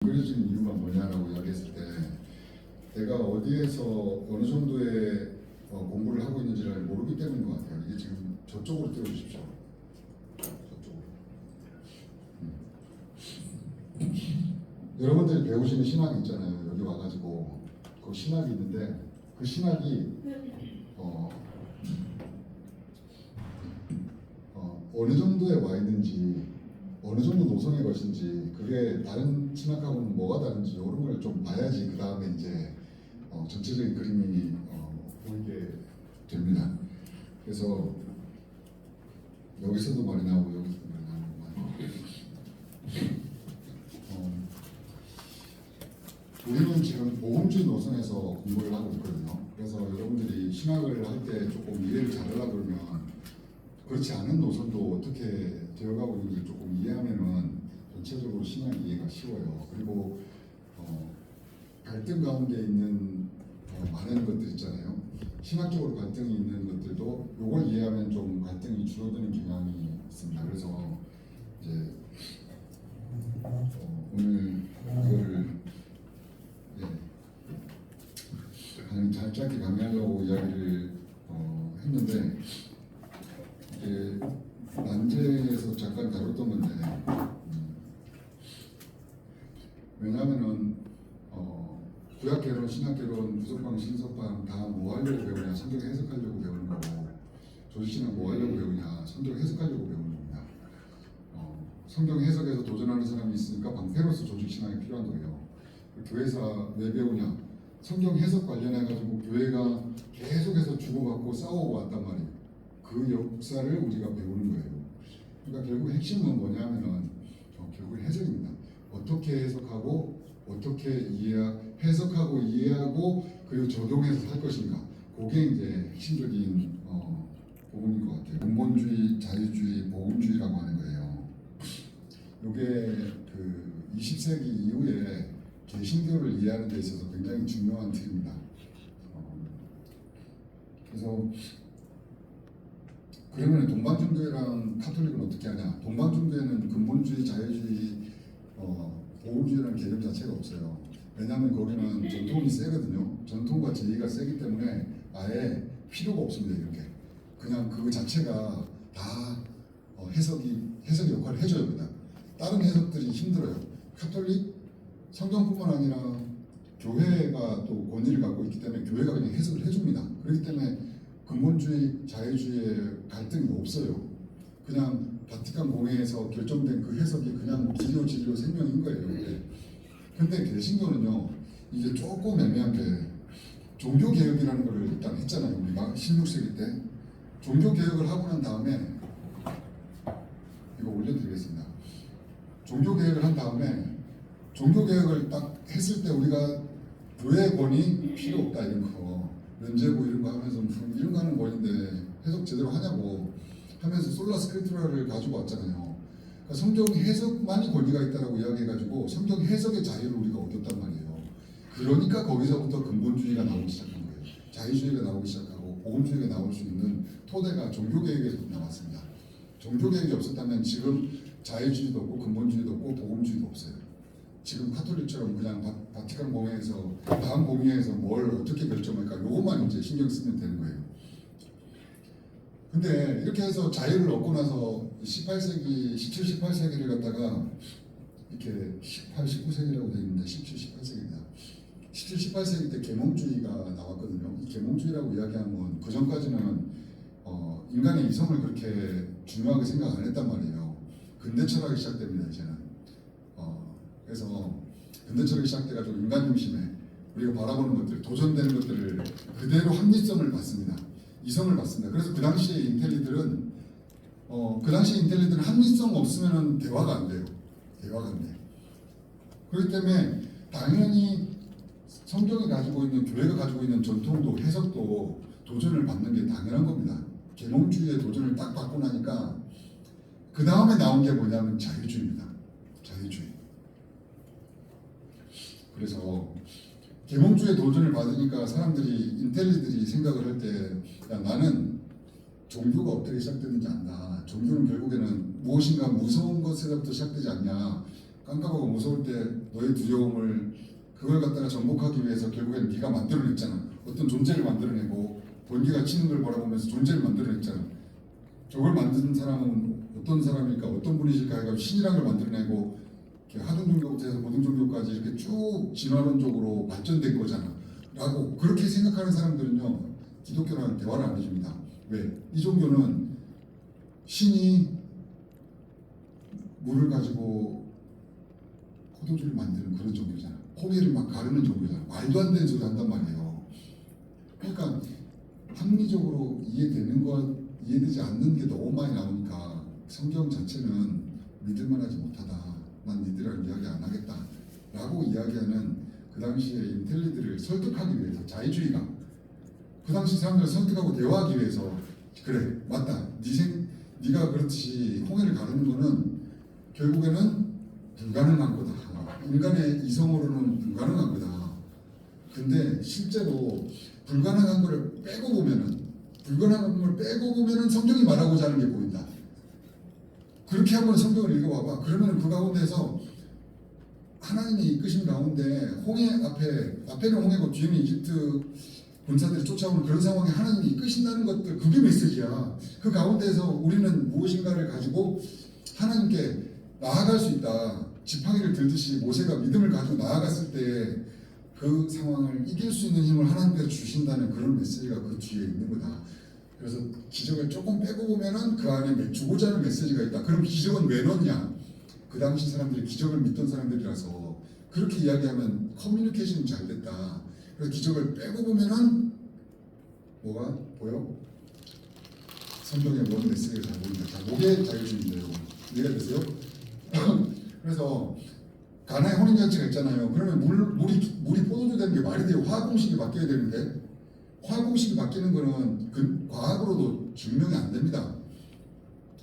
그려진 이유가 뭐냐라고 이야기했을 때 내가 어디에서 어느 정도의 공부를 하고 있는지를 모르기 때문인 것 같아요. 이게 지금 저쪽으로 띄워주십시오. 저쪽으로. 여러분들이 배우시는 신학이 있잖아요. 여기 와가지고 그 신학이 있는데 그 신학이 어느 정도에 와 있는지, 어느 정도 노선의 것인지, 그게 다른 신학하고는 뭐가 다른지 이런 걸 좀 봐야지 그 다음에 이제 전체적인 그림이 보이게 됩니다. 그래서 여기서도 말이 나오고 여기서도 말이 나오고 우리는 지금 보험주의 노선에서 공부를 하고 있거든요. 그래서 여러분들이 신학을 할 때 조금 이해를 잘하려고 그러면 그렇지 않은 노선도 어떻게 되어가고 있는지 조금 이해하면은 전체적으로 신학 이해가 쉬워요. 그리고 갈등 가운데 있는 많은 것들 있잖아요. 신학적으로 갈등이 있는 것들도 이걸 이해하면 좀 갈등이 줄어드는 경향이 있습니다. 그래서 이제 오늘 그걸 잘 짧게 강의하려고 이야기를 했는데 이제 난제에서 잠깐 다뤘던 건데 왜냐하면은 구약개론, 신학개론, 구속방, 신속방 다 뭐 하려고 배우냐, 성경 해석하려고 배우는 거고, 조직신학 뭐 하려고 배우냐, 성경 해석하려고 배우는 겁니다. 성경 해석에서 도전하는 사람이 있으니까 방패로서 조직신학이 필요한 거예요. 교회에서 왜 배우냐, 성경 해석 관련해가지고 교회가 계속해서 주고받고 싸우고 왔단 말이에요. 그 역사를 우리가 배우는 거예요. 그러니까 결국 핵심은 뭐냐면은 결국 해석입니다. 어떻게 해석하고 어떻게 해석하고 이해하고 그리고 적용해서 살 것인가. 그게 이제 핵심적인 부분인 것 같아요. 근본주의, 자유주의, 복음주의라고 하는 거예요. 이게 그 20세기 이후에 개신교를 이해하는 데 있어서 굉장히 중요한 틀입니다. 그래서 그러면 동방중교회랑 카톨릭은 어떻게 하냐? 동방중교회는 근본주의, 자유주의, 복음주의라는 개념 자체가 없어요. 왜냐하면 거기는 전통이 세거든요. 전통과 제의가 세기 때문에 아예 필요가 없습니다. 이렇게 그냥 그 자체가 다 해석의 역할을 해줘야 합니다. 다른 해석들이 힘들어요. 카톨릭 성경뿐만 아니라 교회가 또 권위를 갖고 있기 때문에 교회가 그냥 해석을 해줍니다. 그렇기 때문에 근본주의, 자유주의의 갈등이 없어요. 그냥 바티칸 공회에서 결정된 그 해석이 그냥 기료, 진료, 생명인 거예요. 근데 개신교는요, 이게 조금 애매한 게 종교개혁이라는 걸 일단 했잖아요. 우리가 16세기 때 종교개혁을 하고 난 다음에 이거 올려드리겠습니다. 종교개혁을 한 다음에 종교개혁을 딱 했을 때 우리가 교회 권위 필요 없다 이런 거 면제고 이런 거 하면서 무슨 이런 거 하는 권인데 해석 제대로 하냐고 하면서 솔라 스크립투라를 가지고 왔잖아요. 그러니까 성경 해석만이 권위가 있다라고 이야기해가지고 성경 해석의 자유를 우리가 얻었단 말이에요. 그러니까 거기서부터 근본주의가 나오기 시작한 거예요. 자유주의가 나오기 시작하고 복음주의가 나올 수 있는 토대가 종교개혁에서 나왔습니다. 종교개혁이 없었다면 지금 자유주의도 없고 근본주의도 없고 복음주의도 없어요. 지금 카톨릭처럼 그냥 바티칸 공회에서 다음 공회에서 뭘 어떻게 결정할까 요것만 이제 신경 쓰면 되는 거예요. 근데 이렇게 해서 자유를 얻고 나서 18세기, 17, 18세기를 갖다가 이렇게 18, 19세기라고 되어 있는데 17, 18세기입니다. 17, 18세기 때 계몽주의가 나왔거든요. 이 계몽주의라고 이야기하면 그 전까지는 인간의 이성을 그렇게 중요하게 생각 안 했단 말이에요. 근대 철학이 시작됩니다. 이제는. 그래서 근대 철학이 시작돼가지고 인간 중심에 우리가 바라보는 것들, 도전되는 것들을 그대로 합리성을 받습니다. 이성을 받습니다. 그래서 그 당시에 인텔리들은 합리성 없으면 대화가 안 돼요. 대화가 안 돼요. 그렇기 때문에 당연히 성경이 가지고 있는, 교회가 가지고 있는 전통도 해석도 도전을 받는 게 당연한 겁니다. 계몽주의의 도전을 딱 받고 나니까 그 다음에 나온 게 뭐냐면 자유주의입니다. 자유주의. 그래서 계몽주의 도전을 받으니까 사람들이 인텔리들이 생각을 할 때 나는 종교가 어떻게 시작되는지 안다. 종교는 결국에는 무엇인가 무서운 것에서부터 시작되지 않냐. 깜깜하고 무서울 때 너의 두려움을 그걸 갖다가 정복하기 위해서 결국에는 네가 만들어냈잖아. 어떤 존재를 만들어내고 번개가 치는 걸 바라보면서 존재를 만들어냈잖아. 저걸 만든 사람은 어떤 사람일까, 어떤 분이실까 해가지고 신이란 걸 만들어내고 하등 종교부터 해서 고등 종교까지 이렇게 쭉 진화론적으로 발전된 거잖아. 라고 그렇게 생각하는 사람들은요, 기독교랑 대화를 안 해줍니다. 왜? 이 종교는 신이 물을 가지고 포도주를 만드는 그런 종교잖아. 홍해를 막 가르는 종교잖아. 말도 안 되는 소리 한단 말이에요. 그러니까 합리적으로 이해되는 것, 이해되지 않는 게 너무 많이 나오니까 성경 자체는 믿을만하지 못하다. 난 니들이랑 이야기 안 하겠다. 라고 이야기하는 그 당시에 인텔리들을 설득하기 위해서, 자유주의가 그 당시 사람들을 설득하고 대화하기 위해서, 그래 맞다, 네가 그렇듯이 홍해를 가르는 거는 결국에는 불가능한 거다. 인간의 이성으로는 불가능한 거다. 근데 실제로 불가능한 거를 빼고 보면은 성경이 말하고자 하는 게 보인다. 그렇게 한번 성경을 읽어봐봐. 그러면 그 가운데서 하나님이 이끄신 가운데 홍해 앞에는 홍해고 뒤에는 이집트 군사들이 쫓아오는 그런 상황에 하나님이 이끄신다는 것들, 그게 메시지야. 그 가운데서 우리는 무엇인가를 가지고 하나님께 나아갈 수 있다. 지팡이를 들듯이 모세가 믿음을 가지고 나아갔을 때 그 상황을 이길 수 있는 힘을 하나님께서 주신다는 그런 메시지가 그 뒤에 있는 거다. 그래서 기적을 조금 빼고 보면은 그 안에 주고자 하는 메시지가 있다. 그럼 기적은 왜 넣냐? 그 당시 사람들이 기적을 믿던 사람들이라서 그렇게 이야기하면 커뮤니케이션이 잘 됐다. 그래서 기적을 빼고 보면은 뭐가 보여? 성경에 뭔 메시지가 잘 보인다. 자, 목의 자유주의인데요. 이해가 되세요? 그래서 가나의 혼인잔치가 있잖아요. 그러면 물이 포도주 되는 게 말이 돼요. 화학공식이 바뀌어야 되는데 화학공식이 바뀌는 거는 과학으로도 증명이 안 됩니다.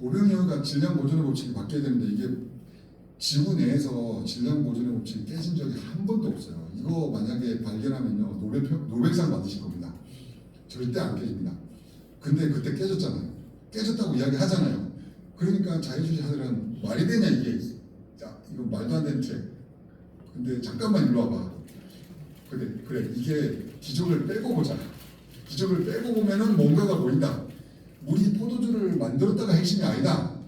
오병이어가 질량 보존의 법칙이 바뀌어야 되는데 이게 지구 내에서 질량 보존의 법칙이 깨진 적이 한 번도 없어요. 이거 만약에 발견하면요 노벨상 받으실 겁니다. 절대 안 깨집니다. 근데 그때 깨졌잖아요. 깨졌다고 이야기하잖아요. 그러니까 자유주의자들은 말이 되냐 이게. 자, 이거 말도 안 되는 책. 근데 잠깐만 일로 와봐. 그래 이게 기적을 빼고 보자. 기적을 빼고 보면은 뭔가가 보인다. 물이 포도주를 만들었다가 핵심이 아니다.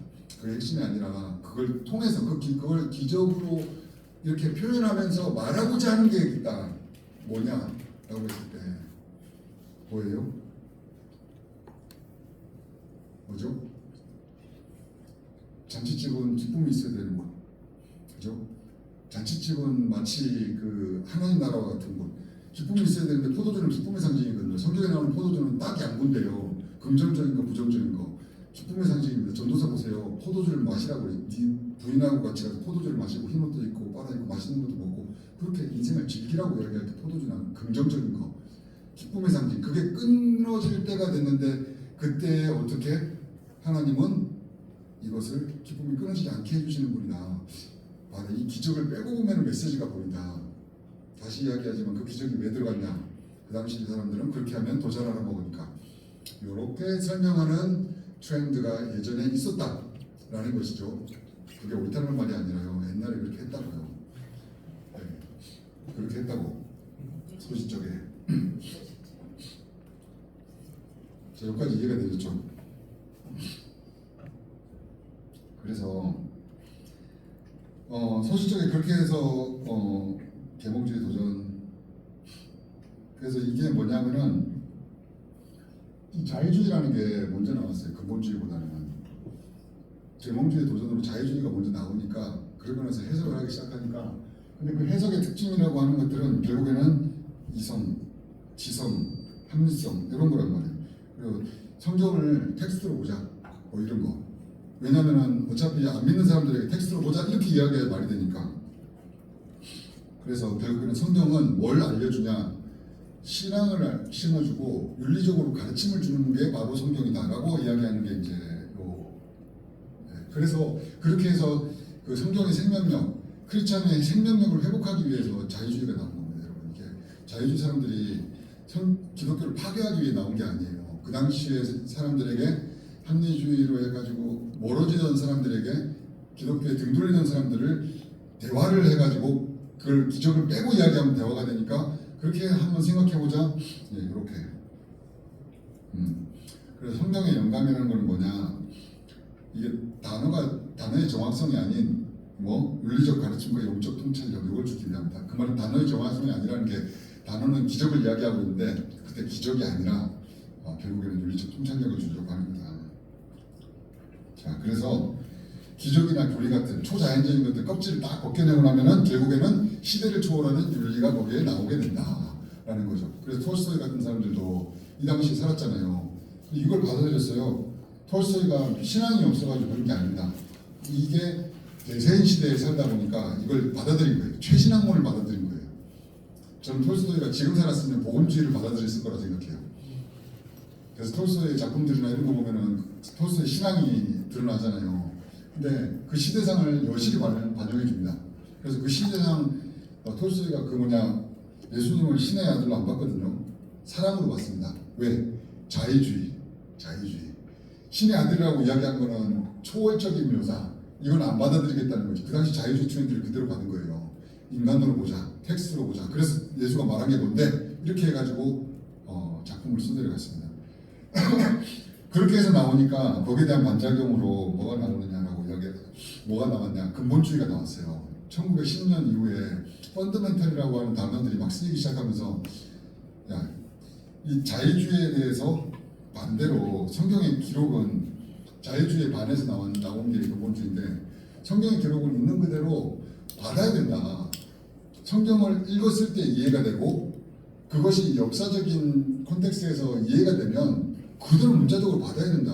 그 핵심이 아니라 그걸 통해서 그걸 기적으로 이렇게 표현하면서 말하고자 하는 게 있다. 뭐냐라고 했을 때 뭐예요? 뭐죠? 잔치집은 기쁨이 있어야 되는 것. 그죠? 잔치집은 마치 그 하나님 나라와 같은 곳. 기쁨이 있어야 되는데 포도주는 기쁨의 상징이거든요. 성경에 나오는 포도주는 딱 양분돼요. 긍정적인 거, 부정적인 거. 기쁨의 상징입니다. 전도서 보세요. 포도주를 마시라고 네 부인하고 같이 가서 포도주를 마시고 흰 옷도 입고 빨아 입고 맛있는 것도 먹고 그렇게 인생을 즐기라고 이야기할 때 포도주는 긍정적인 거, 기쁨의 상징. 그게 끊어질 때가 됐는데 그때 어떻게 하나님은 이것을 기쁨이 끊어지지 않게 해주시는 분이다. 이 기적을 빼고 보면 메시지가 보인다. 다시 이야기하지만 그 기적이 왜 들어갔냐? 그 당시 사람들은 그렇게 하면 더 잘 알아먹으니까 이렇게 설명하는 트렌드가 예전에 있었다라는 것이죠. 그게 옳다는 말이 아니라요. 옛날에 그렇게 했다고요. 네, 그렇게 했다고 소시적에. 자, 여기까지 이해가 되셨죠? 그래서 소시적에 그렇게 해서 계몽주의 도전. 그래서 이게 뭐냐면은 이 자유주의라는 게 먼저 나왔어요. 근본주의보다는. 계몽주의 도전으로 자유주의가 먼저 나오니까 그러고 나서 해석을 하기 시작하니까 근데 그 해석의 특징이라고 하는 것들은 결국에는 이성, 지성, 합리성 이런 거란 말이에요. 그리고 성경을 텍스트로 보자 뭐 이런 거. 왜냐면은 어차피 안 믿는 사람들에게 텍스트로 보자 이렇게 이야기해야 말이 되니까. 그래서 결국에는 성경은 뭘 알려주냐, 신앙을 심어주고 윤리적으로 가르침을 주는 게 바로 성경이다라고 이야기하는 게 이제 그래서 그렇게 해서 그 성경의 생명력, 크리스찬의 생명력을 회복하기 위해서 자유주의가 나온 겁니다, 여러분. 이게 자유주의 사람들이 기독교를 파괴하기 위해 나온 게 아니에요. 그 당시에 사람들에게 합리주의로 해가지고 멀어지던 사람들에게 기독교에 등 돌리던 사람들을 대화를 해가지고 그걸 기적을 빼고 이야기하면 대화가 되니까 그렇게 한번 생각해보자. 예, 이렇게. 그래서 성경의 영감이라는 건 뭐냐? 이게 단어의 정확성이 아닌 뭐 윤리적 가르침과 영적 통찰력 이걸 주기 위함이다. 그 말은 단어의 정확성이 아니라는 게 단어는 기적을 이야기하고 있는데 그때 기적이 아니라 결국에는 윤리적 통찰력을 주려고 하는 거다. 자, 그래서 기적이나 교리 같은 초자연적인 것들 껍질을 딱 벗겨내고 나면은 결국에는 시대를 초월하는 윤리가 거기에 나오게 된다라는 거죠. 그래서 톨스토이 같은 사람들도 이 당시에 살았잖아요. 이걸 받아들였어요. 톨스토이가 신앙이 없어가지고 그런 게 아닙니다. 이게 대세인 시대에 살다 보니까 이걸 받아들인 거예요. 최신학문을 받아들인 거예요. 저는 톨스토이가 지금 살았으면 복음주의를 받아들였을 거라 생각해요. 그래서 톨스토이의 작품들이나 이런 거 보면은 톨스토이 신앙이 드러나잖아요. 근데 그 시대상을 여실히 반영해 줍니다. 그래서 그 시대상 톨스토이가 그 뭐냐 예수님을 신의 아들로 안 봤거든요. 사람으로 봤습니다. 왜? 자의주의. 신의 아들이라고 이야기한 거는 초월적인 묘사. 이건 안 받아들이겠다는 거지. 그 당시 자유주의 주인들이 그대로 받은 거예요. 인간으로 보자, 텍스트로 보자. 그래서 예수가 말한 게 뭔데? 이렇게 해가지고 작품을 써내려갔습니다. 그렇게 해서 나오니까 거기에 대한 반작용으로 뭐가 나오느냐라고 뭐가 나왔냐? 근본주의가 나왔어요. 1910년 이후에 펀더멘털이라고 하는 단어들이 막 쓰이기 시작하면서 이 자유주의에 대해서 반대로 성경의 기록은 자유주의에 반해서 나온 게 근본주의인데 성경의 기록은 있는 그대로 받아야 된다. 성경을 읽었을 때 이해가 되고 그것이 역사적인 콘텍스트에서 이해가 되면 그대로 문자적으로 받아야 된다.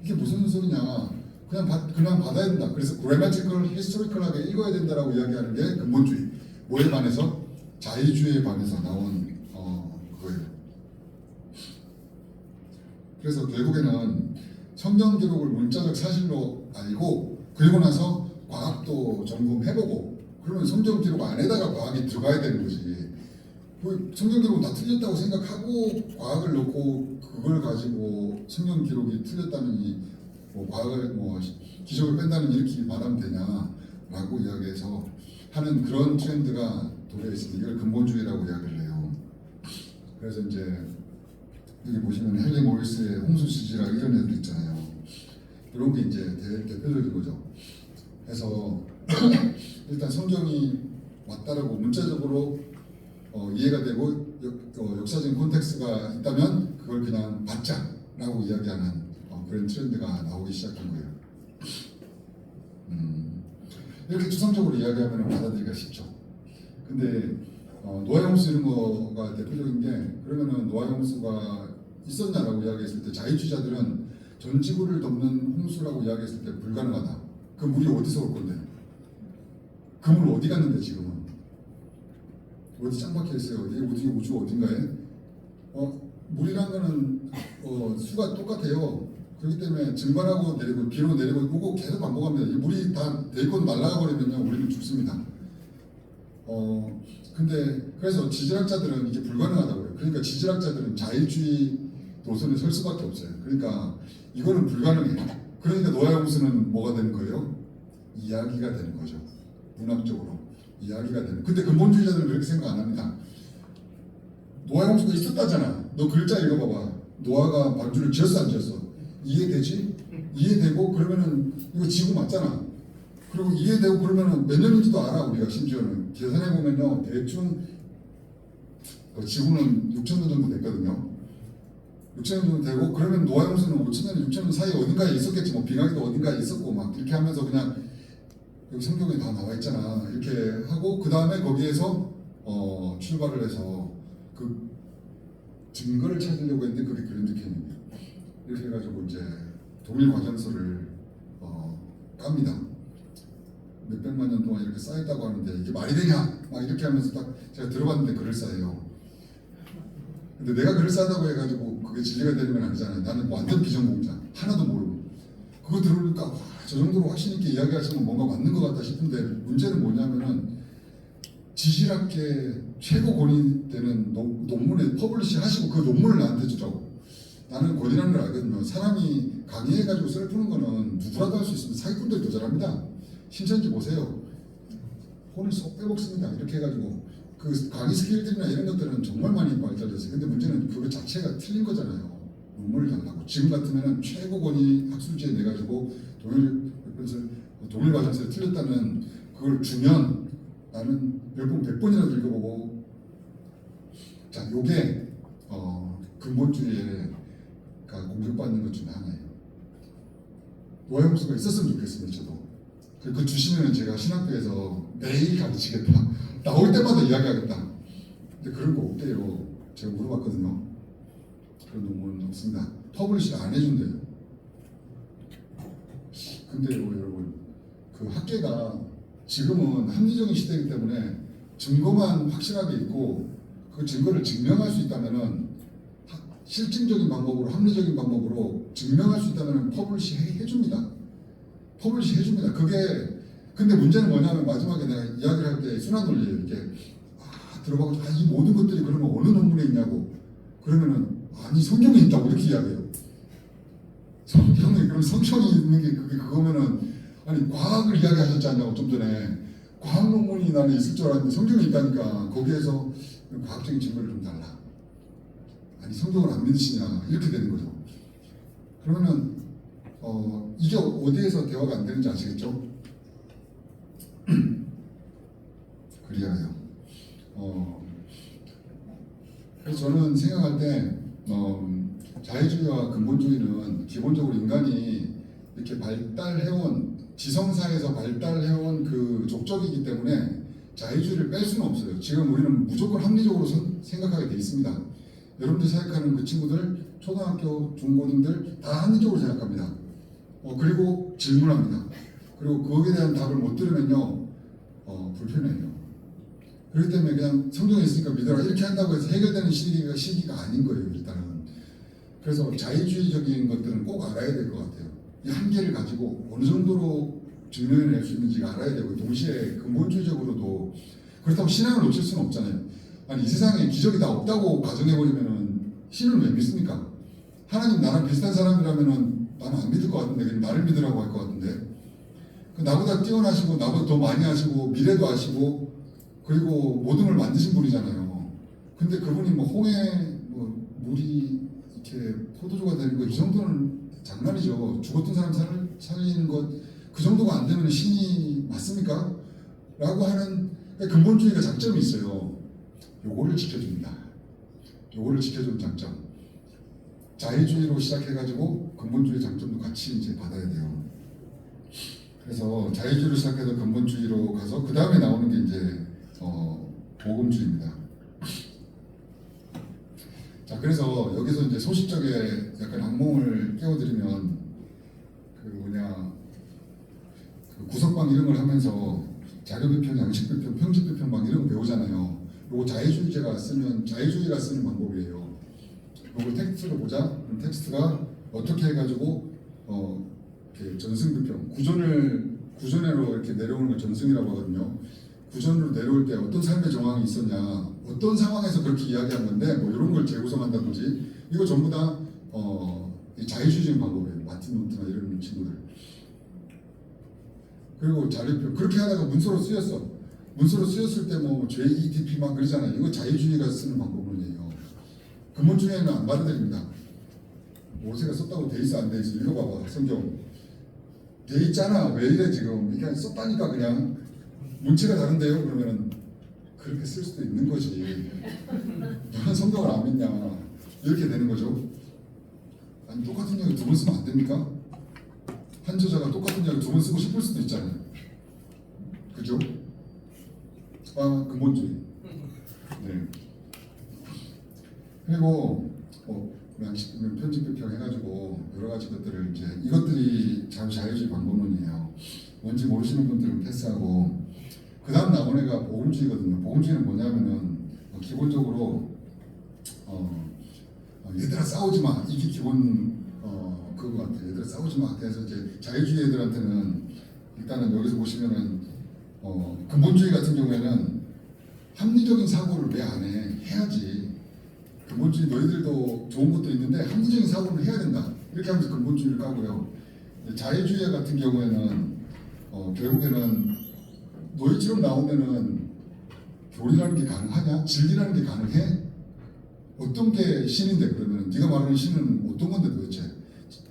이게 무슨 소리냐? 그냥 받아야 된다. 그래서 grammatical, historical하게 읽어야 된다라고 이야기하는 게 근본주의. 뭐에 반해서? 자유주의에 반해서 나온 그거예요. 그래서 결국에는 성경 기록을 문자적 사실로 알고 그리고 나서 과학도 점검해보고 그러면 성경 기록 안에다가 과학이 들어가야 되는 거지. 성경 기록은 다 틀렸다고 생각하고 과학을 넣고 그걸 가지고 성경 기록이 틀렸다느니 과학을 기적을 뺀다는 이렇게 말하면 되냐라고 이야기해서 하는 그런 트렌드가 도래해 있습니다. 이걸 근본주의라고 이야기를 해요. 그래서 이제 여기 보시면 헨리 모리스의 홍수 지지락 이런 애들 있잖아요. 이런 게 이제 대표적인 거죠. 그래서 일단 성경이 맞다라고 문자적으로 이해가 되고 역사적인 콘텍스트가 있다면 그걸 그냥 받자라고 이야기하는 그런 트렌드가 나오기 시작한 거예요. 이렇게 추상적으로 이야기하면 받아들이기가 쉽죠. 근데 노아의 홍수 이런 거가 대표적인 게 그러면은 노아의 홍수가 있었냐라고 이야기했을 때 자유주의자들은 전 지구를 덮는 홍수라고 이야기했을 때 불가능하다. 그 물이 어디서 올 건데? 그 물 어디 갔는데 지금은? 어디 짱 박혀 있어요? 어디 우주 어딘가에? 물이란 거는 수가 똑같아요. 그렇기 때문에 증발하고 내리고 비로 내리고 오고 계속 반복합니다. 이 물이 다 대건 날아가 버리면요 우리는 죽습니다. 근데 그래서 지질학자들은 이게 불가능하다고 해요. 그러니까 지질학자들은 자유주의 노선에 설 수밖에 없어요. 그러니까 이거는 불가능해요. 그러니까 노아의 홍수는 뭐가 되는 거예요? 이야기가 되는 거죠. 문학적으로 이야기가 되는. 근데 근본주의자들은 그렇게 생각 안 합니다. 노아의 홍수가 있었다잖아. 너 글자 읽어봐봐. 노아가 방주를 지었어 안 지었어? 이해되지? 이해되고 그러면은 이거 지구 맞잖아. 그리고 이해되고 그러면은 몇 년인지도 알아. 우리가 심지어는 계산해 보면요 대충 지구는 6,000년 정도 됐거든요. 6,000년 정도 되고 그러면 노아의 홍수는 5,000년, 6,000년 사이에 어딘가에 있었겠지. 뭐 빙하기도 어딘가에 있었고 막 이렇게 하면서 그냥 여기 성경에 다 나와 있잖아. 이렇게 하고 그 다음에 거기에서 출발을 해서 그 증거를 찾으려고 했는데 그게 그랜드 캐니언이에요. 이렇게 해가지고 이제 동일 과정서를 깝니다. 몇백만 년 동안 이렇게 쌓였다고 하는데 이게 말이 되냐? 막 이렇게 하면서 딱 제가 들어봤는데 그럴싸해요. 근데 내가 그럴싸하다고 해가지고 그게 진리가 되는 건 아니잖아요. 나는 완전 비전공자. 하나도 모르고. 그거 들으니까 와, 저 정도로 확신 있게 이야기하시면 뭔가 맞는 것 같다 싶은데 문제는 뭐냐면은 지질학계 최고 권위 되는 논문에 퍼블리시 하시고 그 논문을 나한테 주라고. 나는 권위라는 걸 알거든요. 사람이 강의해가지고 썰을 푸는 거는 누구라도 할 수 있으면 사기꾼들이 더 잘합니다. 신천지 보세요. 돈을 쏙 빼먹습니다. 이렇게 해가지고 그 강의 스킬들이나 이런 것들은 정말 많이 발달됐어요. 근데 문제는 그거 자체가 틀린 거잖아요. 논문을 달라고. 지금 같으면은 최고권위 학술지에 내가지고 동일 과정에서 틀렸다는 그걸 주면 나는 10번 100번이라도 읽어보고 자 요게 근본주의가 공격받는 것 중에 하나예요. 오해무수가 있었으면 좋겠습니다. 저도 그 주시면 제가 신학교에서 매일 가르치겠다. 나올 때마다 이야기하겠다. 근데 그런 거 없대요. 제가 물어봤거든요. 그런 논문은 없습니다. 퍼블리시 안 해준대요. 근데요 여러분 그 학계가 지금은 합리적인 시대이기 때문에 증거만 확실하게 있고 그 증거를 증명할 수 있다면은 실증적인 방법으로 합리적인 방법으로 증명할 수 있다면 퍼블리시 해줍니다. 퍼블리시 해줍니다. 그게 근데 문제는 뭐냐면 마지막에 내가 이야기를 할 때 순환 논리예요. 이렇게 들어가고 이 모든 것들이 그러면 어느 논문에 있냐고 그러면은 아니 성경에 있다고 이렇게 이야기해요. 성경에 그럼 성경이 있는 게 그게 그거면은 아니 과학을 이야기하셨지 않냐고 좀 전에 과학 논문이 나는 있을 줄 알았는데 성경에 있다니까 거기에서 과학적인 증거를 좀 달라. 아니 성경을 안 믿으시냐 이렇게 되는 거죠. 그러면은 이게 어디에서 대화가 안 되는지 아시겠죠? 그리하여 그래서 저는 생각할 때 자유주의와 근본주의는 기본적으로 인간이 이렇게 발달해온 지성사에서 발달해온 그 족적이기 때문에 자유주의를 뺄 수는 없어요. 지금 우리는 무조건 합리적으로 생각하게 돼 있습니다. 여러분들이 생각하는 그 친구들 초등학교 중고등들 다 합리적으로 생각합니다. 그리고 질문합니다. 그리고 거기에 대한 답을 못 들으면요 불편해요. 그렇기 때문에 그냥 성경에 있으니까 믿어라 이렇게 한다고 해서 해결되는 시기가 아닌 거예요. 일단은. 그래서 자유주의적인 것들은 꼭 알아야 될 것 같아요. 이 한계를 가지고 어느 정도로 증명해낼 수 있는지가 알아야 되고 동시에 근본주의적으로도 그렇다고 신앙을 놓칠 수는 없잖아요. 아니 이 세상에 기적이 다 없다고 가정해버리면은 신을 왜 믿습니까? 하나님 나랑 비슷한 사람이라면은 나는 안 믿을 것 같은데 그냥 나를 믿으라고 할 것 같은데 그 나보다 뛰어나시고 나보다 더 많이 하시고 미래도 아시고 그리고 모든 걸 만드신 분이잖아요. 근데 그분이 뭐 홍해 물이 이렇게 포도주가 되는 거 이 정도는 장난이죠. 죽었던 사람 살리는 것 그 정도가 안 되면 신이 맞습니까? 라고 하는 근본주의가 장점이 있어요. 요거를 지켜줍니다. 요거를 지켜주는 장점. 자유주의로 시작해가지고 근본주의 장점도 같이 이제 받아야 돼요. 그래서 자유주의로 시작해서 근본주의로 가서 그 다음에 나오는 게 이제 복음주의입니다. 자, 그래서 여기서 이제 소식적에 약간 악몽을 깨워드리면 그 구석방 이런 걸 하면서 자료비평, 양식비평, 평집비평 막 이런 거 배우잖아요. 요거 자유주의가 쓰는 방법이에요. 요걸 텍스트로 보자. 그럼 텍스트가 어떻게 해가지고 이렇게 전승비평, 구전으로 이렇게 내려오는 걸 전승이라고 하거든요. 구전으로 내려올 때 어떤 삶의 정황이 있었냐, 어떤 상황에서 그렇게 이야기한 건데 뭐 이런 걸 재구성한다든지 이거 전부 다 자유주의적인 방법이에요. 마틴 노트나 이런 친구들. 그리고 자료표 그렇게 하다가 문서로 쓰였어. 문서로 쓰였을 때 뭐 JEDP 막 그러잖아요. 이거 자유주의가 쓰는 방법론이에요. 근본주의에는 안 받아들입니다. 모세가 썼다고 돼 있어 안 돼 있어 읽어봐봐 성경. 돼 있잖아. 왜 이래 지금 그냥 썼다니까 그냥 문체가 다른데요. 그러면은 그렇게 쓸 수도 있는 거지. 너는 성경을 안 믿냐 이렇게 되는 거죠. 아니 똑같은 이야기 두 번 쓰면 안 됩니까? 한 저자가 똑같은 이야기 두 번 쓰고 싶을 수도 있잖아요. 그죠? 근본주의. 네. 그리고 편집비평 해가지고 여러 가지 것들을 이제 이것들이 자유주의 방법론이에요. 뭔지 모르시는 분들은 패스하고 그 다음 나온 애가 복음주의거든요. 복음주의는 뭐냐면은 기본적으로 얘들아 싸우지 마 이게 기본 그거 같아요. 얘들아 싸우지 마. 그래서 이제 자유주의 애들한테는 일단은 여기서 보시면은 근본주의 같은 경우에는 합리적인 사고를 왜 안 해? 해야지. 근본주의 너희들도 좋은 것도 있는데 합리적인 사고를 해야 된다. 이렇게 하면서 근본주의를 까고요. 자유주의 같은 경우에는 결국에는 너희처럼 나오면은 교리라는 게 가능하냐? 진리라는 게 가능해? 어떤 게 신인데 그러면 네가 말하는 신은 어떤 건데 도대체?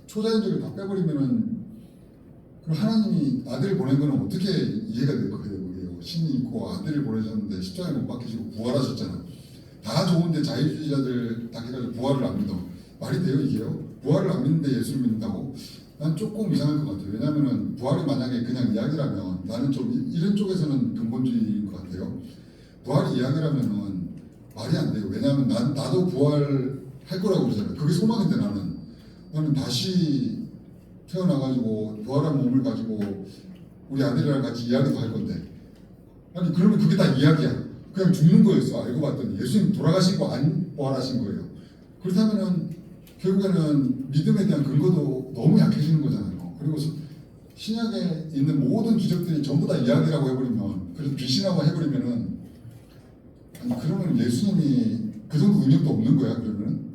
초자연적을 다 빼버리면은 그럼 하나님이 아들을 보낸 거는 어떻게 이해가 될 거예요? 신이 있고 아들을 보내셨는데 십자가에 못 박히시고 부활하셨잖아. 다 좋은데 자유주의자들 다 해가지고 부활을 안 믿어. 말이 돼요 이게요? 부활을 안 믿는데 예수를 믿는다고? 난 조금 이상할 것 같아요. 왜냐하면 부활이 만약에 그냥 이야기라면 나는 좀 이런 쪽에서는 근본주의인 것 같아요. 부활이 이야기라면은 말이 안 돼요. 왜냐하면 나도 부활할 거라고 그러잖아요. 그게 소망인데 나는 다시 태어나가지고 부활한 몸을 가지고 우리 아들이랑 같이 이야기도 할 건데 아니 그러면 그게 다 이야기야. 그냥 죽는 거였어. 알고 봤더니 예수님 돌아가신 거 안 부활하신 거예요. 그렇다면은 결국에는 믿음에 대한 근거도 너무 약해지는 거잖아요. 그리고 신약에 있는 모든 기적들이 전부 다 이야기라고 해버리면 그래서 비신하고 해버리면은 아니 그러면 예수님이 그 정도 능력도 없는 거야. 그러면은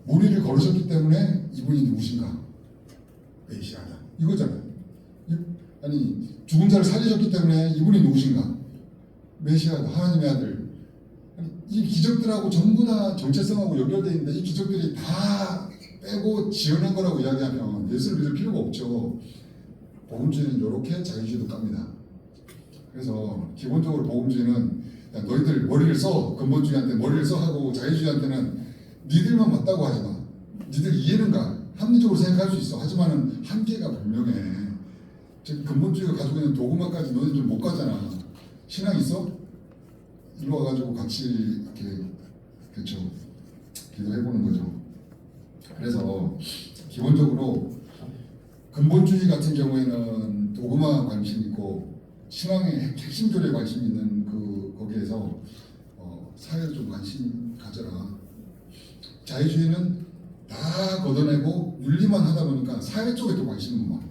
무리를 걸으셨기 때문에 이분이 누구신가? 메시아다. 이거잖아요. 아니 죽은 자를 살리셨기 때문에 이분이 누구신가? 메시아다. 하나님의 아들. 아니, 이 기적들하고 전부 다 정체성하고 연결되어 있는데 이 기적들이 다 빼고 지어낸 거라고 이야기하면 예수를 믿을 필요가 없죠. 복음주의는 이렇게 자유주의도 깝니다. 그래서 기본적으로 복음주의는 야, 너희들 머리를 써. 근본주의한테 머리를 써 하고 자유주의한테는 니들만 맞다고 하지 마. 니들 이해는 가. 합리적으로 생각할 수 있어. 하지만은 한계가 분명해. 즉 근본주의가 가지고 있는 도구마까지 너희들 좀 못 가잖아. 신앙 있어? 이리 와가지고 같이 이렇게 그렇죠. 기도해보는 거죠. 그래서 기본적으로 근본주의 같은 경우에는 도구마 관심 있고 신앙의 핵심 교리에 관심 있는 거기에서 사회에 좀 관심 가져라. 자유주의는 다 걷어내고 윤리만 하다 보니까 사회 쪽에 또 관심만 많아.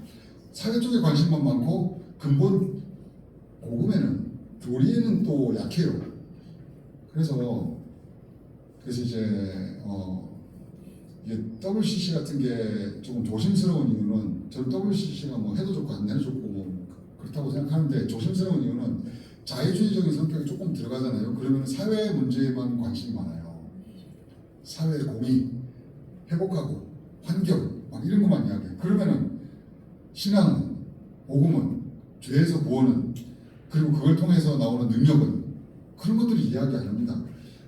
사회 쪽에 관심만 많고 근본 복음에는 교리에는 또 약해요. 그래서 이제 이게 WCC 같은 게 조금 조심스러운 이유는 저는 WCC가 뭐 해도 좋고 안 해도 좋고 뭐 그렇다고 생각하는데 조심스러운 이유는 자유주의적인 성격이 조금 들어가잖아요. 그러면 사회 문제에만 관심이 많아요. 사회 공의, 회복하고 환경 막 이런 것만 이야기해요. 그러면은 신앙은 복음은 죄에서 구원은 그리고 그걸 통해서 나오는 능력은 그런 것들을 이야기 안 합니다.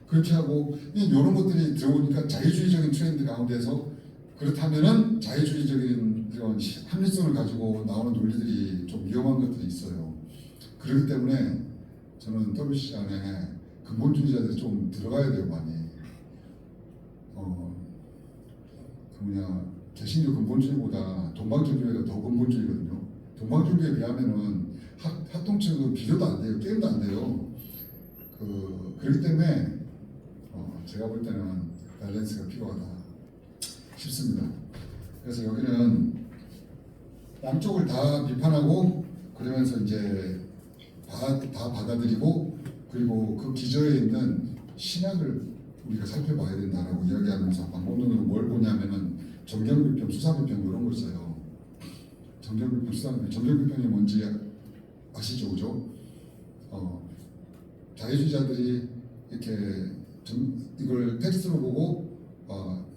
그렇게 하고 이런 것들이 들어오니까 자유주의적인 트렌드 가운데서 그렇다면은 자유주의적인 그런 합리성을 가지고 나오는 논리들이 좀 위험한 것들이 있어요. 그렇기 때문에 저는 WCC 안에 근본주의자들이 좀 들어가야 돼요, 많이. 개신교 근본주의보다 동방종교회가 더 근본주의거든요. 동방종교에 비하면은 합동층은 비교도 안 돼요, 게임도 안 돼요. 그렇기 때문에 제가 볼 때는 밸런스가 필요하다 싶습니다. 그래서 여기는 양쪽을 다 비판하고 그러면서 이제 다 받아들이고 그리고 그 기저에 있는 신학을 우리가 살펴봐야 된다라고 이야기하면서 방법론으로 뭘 보냐면은 정경비평, 수사비평 이런 걸 써요. 정경비평, 수사비평. 정경비평이 뭔지 아시죠, 그죠? 자유주의자들이 이렇게 이걸 텍스트로 보고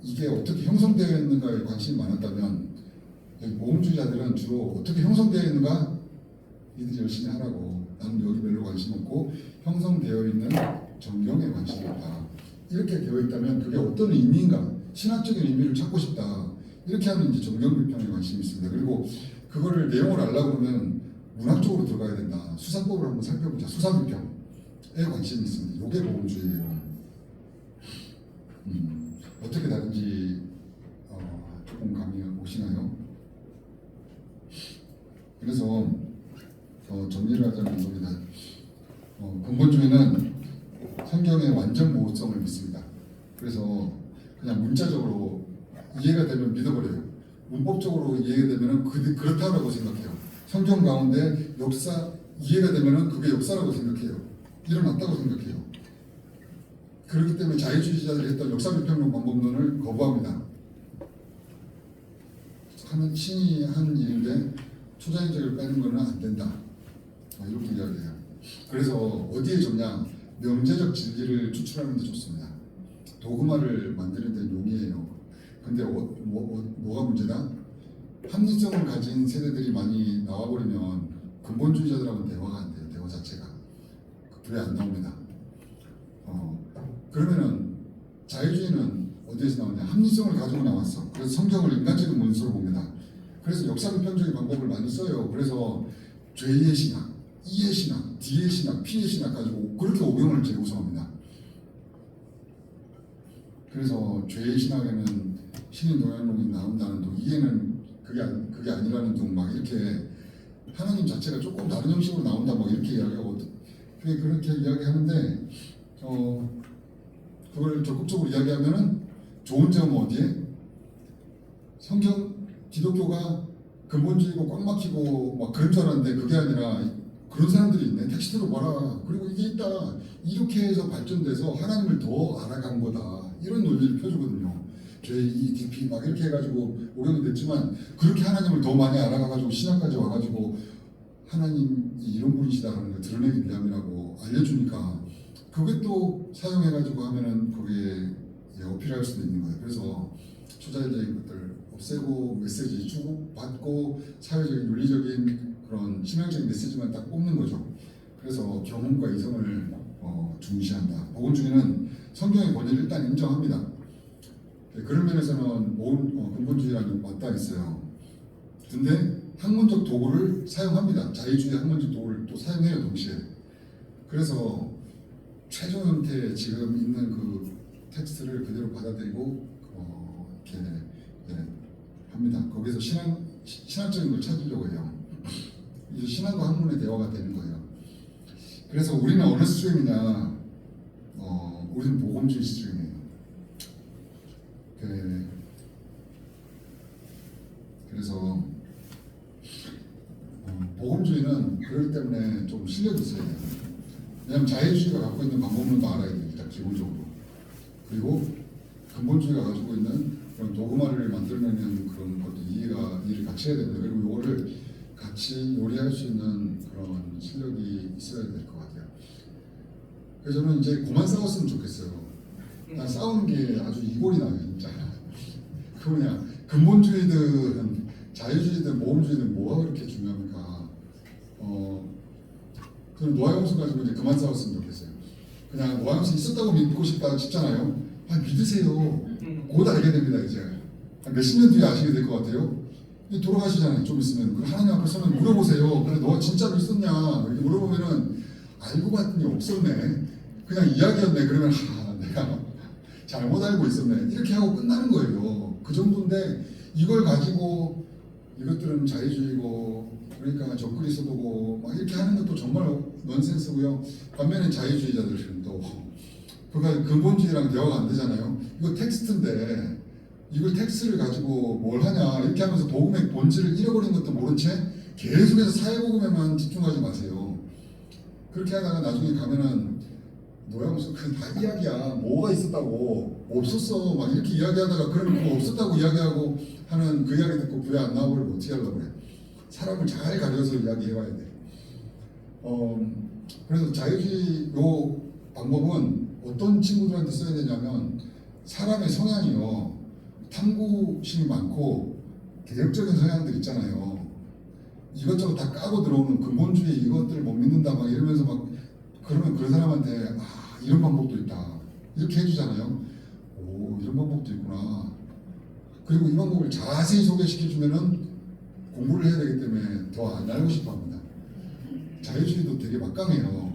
이게 어떻게 형성되어 있는가에 관심이 많았다면 복음주의자들은 주로 어떻게 형성되어 있는가 이들이 열심히 하라고 나는 여기 별로 관심 없고 형성되어 있는 정경에 관심이 있다. 이렇게 되어 있다면 그게 어떤 의미인가 신학적인 의미를 찾고 싶다. 이렇게 하면 이제 정경비평에 관심이 있습니다. 그리고 그거를 내용을 알려고 그러면 문학적으로 들어가야 된다. 수사법을 한번 살펴보자. 수사비평에 관심이 있습니다. 이게 복음주의예요. 어떻게 다른지 조금 감이 오시나요? 그래서 정리를 하자면 이겁니다. 근본주의는 성경의 완전 모호성을 믿습니다. 그래서 그냥 문자적으로 이해가 되면 믿어버려요. 문법적으로 이해가 되면 그렇다라고 생각해요. 성경 가운데 역사 이해가 되면 그게 역사라고 생각해요. 일어났다고 생각해요. 그렇기 때문에 자유주의자들이 했던 역사비평론 방법론을 거부합니다. 신이 한 일인데 초자연적을 빼는 것은 안 된다. 이렇게 이야기해요. 그래서 어디에 좋냐? 명제적 진리를 추출하는 데 좋습니다. 도그마를 만드는 데 용이해요. 근데 뭐가 문제다? 합리성을 가진 세대들이 많이 나와버리면 근본주의자들하고는 대화가 안 돼요. 대화 자체가 불에 안 나옵니다. 그러면은 자유주의는 어디에서 나오냐? 합리성을 가지고 나왔어. 그래서 성경을 인간적인 문서로 봅니다. 그래서 역사비평적인 방법을 많이 써요. 그래서 죄의 신학, 이의 신학, D의 신학, P의 신학 가지고 그렇게 오경을 재구성합니다. 그래서 죄의 신학에는 신인 동양론이 나온다는 둥, 이에는 그게 아니라는 둥, 막 이렇게 하나님 자체가 조금 다른 형식으로 나온다, 막 이렇게 이야기하고 그렇게 이야기하는데 그걸 적극적으로 이야기하면은 좋은 점은 어디에? 성경 기독교가 근본주의고 꽉 막히고 막 그런 줄 알았는데 그게 아니라 그런 사람들이 있네. 텍스트로 봐라. 그리고 이게 있다. 이렇게 해서 발전돼서 하나님을 더 알아간 거다. 이런 논리를 펴주거든요. JEDP 막 이렇게 해가지고 오경이 됐지만 그렇게 하나님을 더 많이 알아가가지고 신약까지 와가지고 하나님이 이런 분이시다라는 걸 드러내기 위함이라고 알려주니까 그게 또 사용해가지고 하면은 거기에 어필할 수도 있는 거예요. 그래서 초자연적인 것들 없애고 메시지 주고받고 사회적인 윤리적인 그런 신앙적인 메시지만 딱 뽑는 거죠. 그래서 경험과 이성을 중시한다. 복음주의는 성경의 권위를 일단 인정합니다. 그런 면에서는 근본주의랑 맞닿아 있어요. 근데 학문적 도구를 사용합니다. 자유주의 학문적 도구를 또 사용해요, 동시에. 그래서 최종 형태 지금 있는 그 텍스트를 그대로 받아들이고 이렇게 합니다. 거기서 신학적인 걸 찾으려고 해요. 이제 신학과 학문의 대화가 되는 거예요. 그래서 우리는 어느 스트림이냐? 우리는 복음주의 스트림이에요. 그래서 복음주의는 그럴 때문에 좀 실력이 있어야 돼요. 왜냐하면 자유주의가 갖고 있는 방법론도 알아야 돼요. 일단 기본적으로. 그리고 근본주의가 가지고 있는 그런 도그마를 만들어내는 그런 것도 이해를 같이 해야 됩니다. 그리고 이거를 같이 요리할 수 있는 그런 실력이 있어야 될 것 같아요. 그래서 저는 이제 그만 싸웠으면 좋겠어요. 난 싸우는 게 아주 이골이 나요, 진짜. 그 뭐냐, 근본주의든 자유주의든 모험주의든 뭐가 그렇게 중요합니까? 저는 노아용수 가지고 이제 그만 싸웠으면 좋겠어요. 그냥 노아용수 있었다고 믿고 싶잖아요. 믿으세요. 곧 알게 됩니다, 이제. 한 몇십 년 뒤에 아시게 될 것 같아요. 돌아가시잖아요, 좀 있으면. 그 하나님 앞에서는 물어보세요. 그래, 너가 진짜로 있었냐? 이렇게 물어보면은 알고 봤더니 없었네. 그냥 이야기였네. 그러면 내가 잘못 알고 있었네. 이렇게 하고 끝나는 거예요. 그 정도인데 이걸 가지고 이것들은 자유주의고 그러니까 적그리스도고 막 이렇게 하는 것도 정말 넌센스고요. 반면에 자유주의자들은 또 그러니까 근본주의랑 대화가 안 되잖아요. 이거 텍스트인데 이걸 텍스트를 가지고 뭘 하냐 이렇게 하면서 복음의 본질을 잃어버린 것도 모른 채 계속해서 사회복음에만 집중하지 마세요. 그렇게 하다가 나중에 가면은 뭐야 무슨 다 이야기야. 뭐가 있었다고 없었어 막 이렇게 이야기하다가 그러면 그거 없었다고 이야기하고 하는 그 이야기 듣고 불에 안 나오고 어떻게 하려고 그래. 사람을 잘 가려서 이야기해봐야 돼. 그래서 자유주의 요 방법은 어떤 친구들한테 써야 되냐면 사람의 성향이요. 탐구심이 많고 개혁적인 성향들 있잖아요. 이것저것 다 까고 들어오는 근본주의 이것들을 못 믿는다 막 이러면서 막 그러면 그 사람한테 이런 방법도 있다 이렇게 해주잖아요. 오 이런 방법도 있구나. 그리고 이 방법을 자세히 소개시켜주면은 공부를 해야 되기 때문에 더 안 알고 싶어합니다. 자유주의도 되게 막강해요.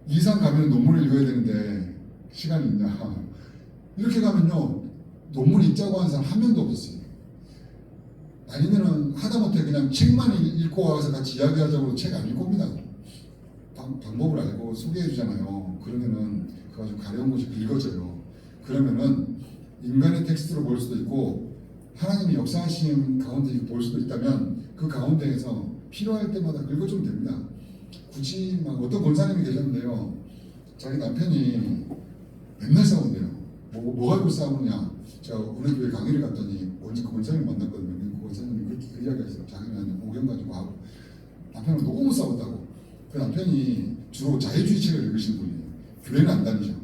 이상 가면 논문을 읽어야 되는데 시간이 있냐? 이렇게 가면요 논문 읽자고 하는 사람 한 명도 없었어요. 아니면은 하다못해 그냥 책만 읽고 와서 같이 이야기하자고 책 안 읽고 옵니다. 방법을 알고 소개해 주잖아요. 그러면은 그거 가지고 가려운 것이 읽어져요. 그러면은 인간의 텍스트로 볼 수도 있고 하나님이 역사하신 가운데 볼 수도 있다면 그 가운데에서 필요할 때마다 긁어주면 됩니다. 굳이 막 어떤 권사님이 계셨는데요. 자기 남편이 맨날 싸운대요. 뭐 가지고 싸우느냐. 제가 어느 교회 강의를 갔더니 언제 그 권사님 만났거든요. 그 권사님이 그렇게 이야기하셨어요. 자기는 오경 가지고 하고 남편은 너무 싸웠다고. 그 남편이 주로 자유주의 책을 읽으시는 분이에요. 교회는 안 다니죠.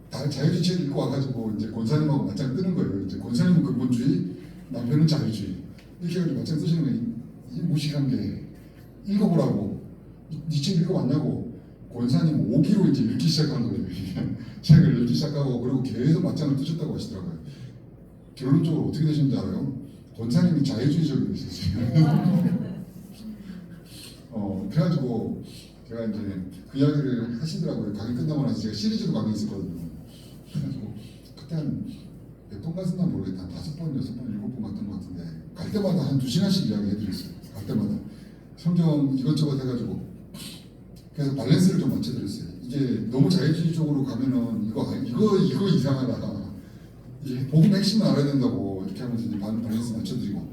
다 자유주의 책 읽고 와가지고 이제 권사님하고 맞짱 뜨는 거예요. 이제 권사님은 근본주의, 남편은 자유주의. 이렇게 해가지고 맞짱 뜨시는 거예요. 이 무식한 게 읽어보라고. 이 책 읽어봤냐고. 권사님 5기로 이제 읽기 시작한 거예요. 책을 읽기 시작하고 그리고 계속 맞짱을 뜨셨다고 하시더라고요. 결론적으로 어떻게 되셨는지 알아요? 권사님이 자유주의적이 되셨어요. 그래가지고 제가 이제 그 이야기를 하시더라고요. 강의 끝나고 나서 제가 시리즈로 강의 있었거든요. 그래가지고 그때 한 몇 번 갔었나 모르겠다. 한 5번, 6번, 7번 갔던 것 같은데 갈 때마다 한 2시간씩 이야기 해드렸어요. 갈 때마다 성경 이것저것 해가지고 그래서 밸런스를 좀 맞춰드렸어요. 이게 너무 자유주의 쪽으로 가면은 이거 이상하다. 이제 복음 핵심을 알아야 된다고 이렇게 하면서 이제 밸런스 맞춰드리고.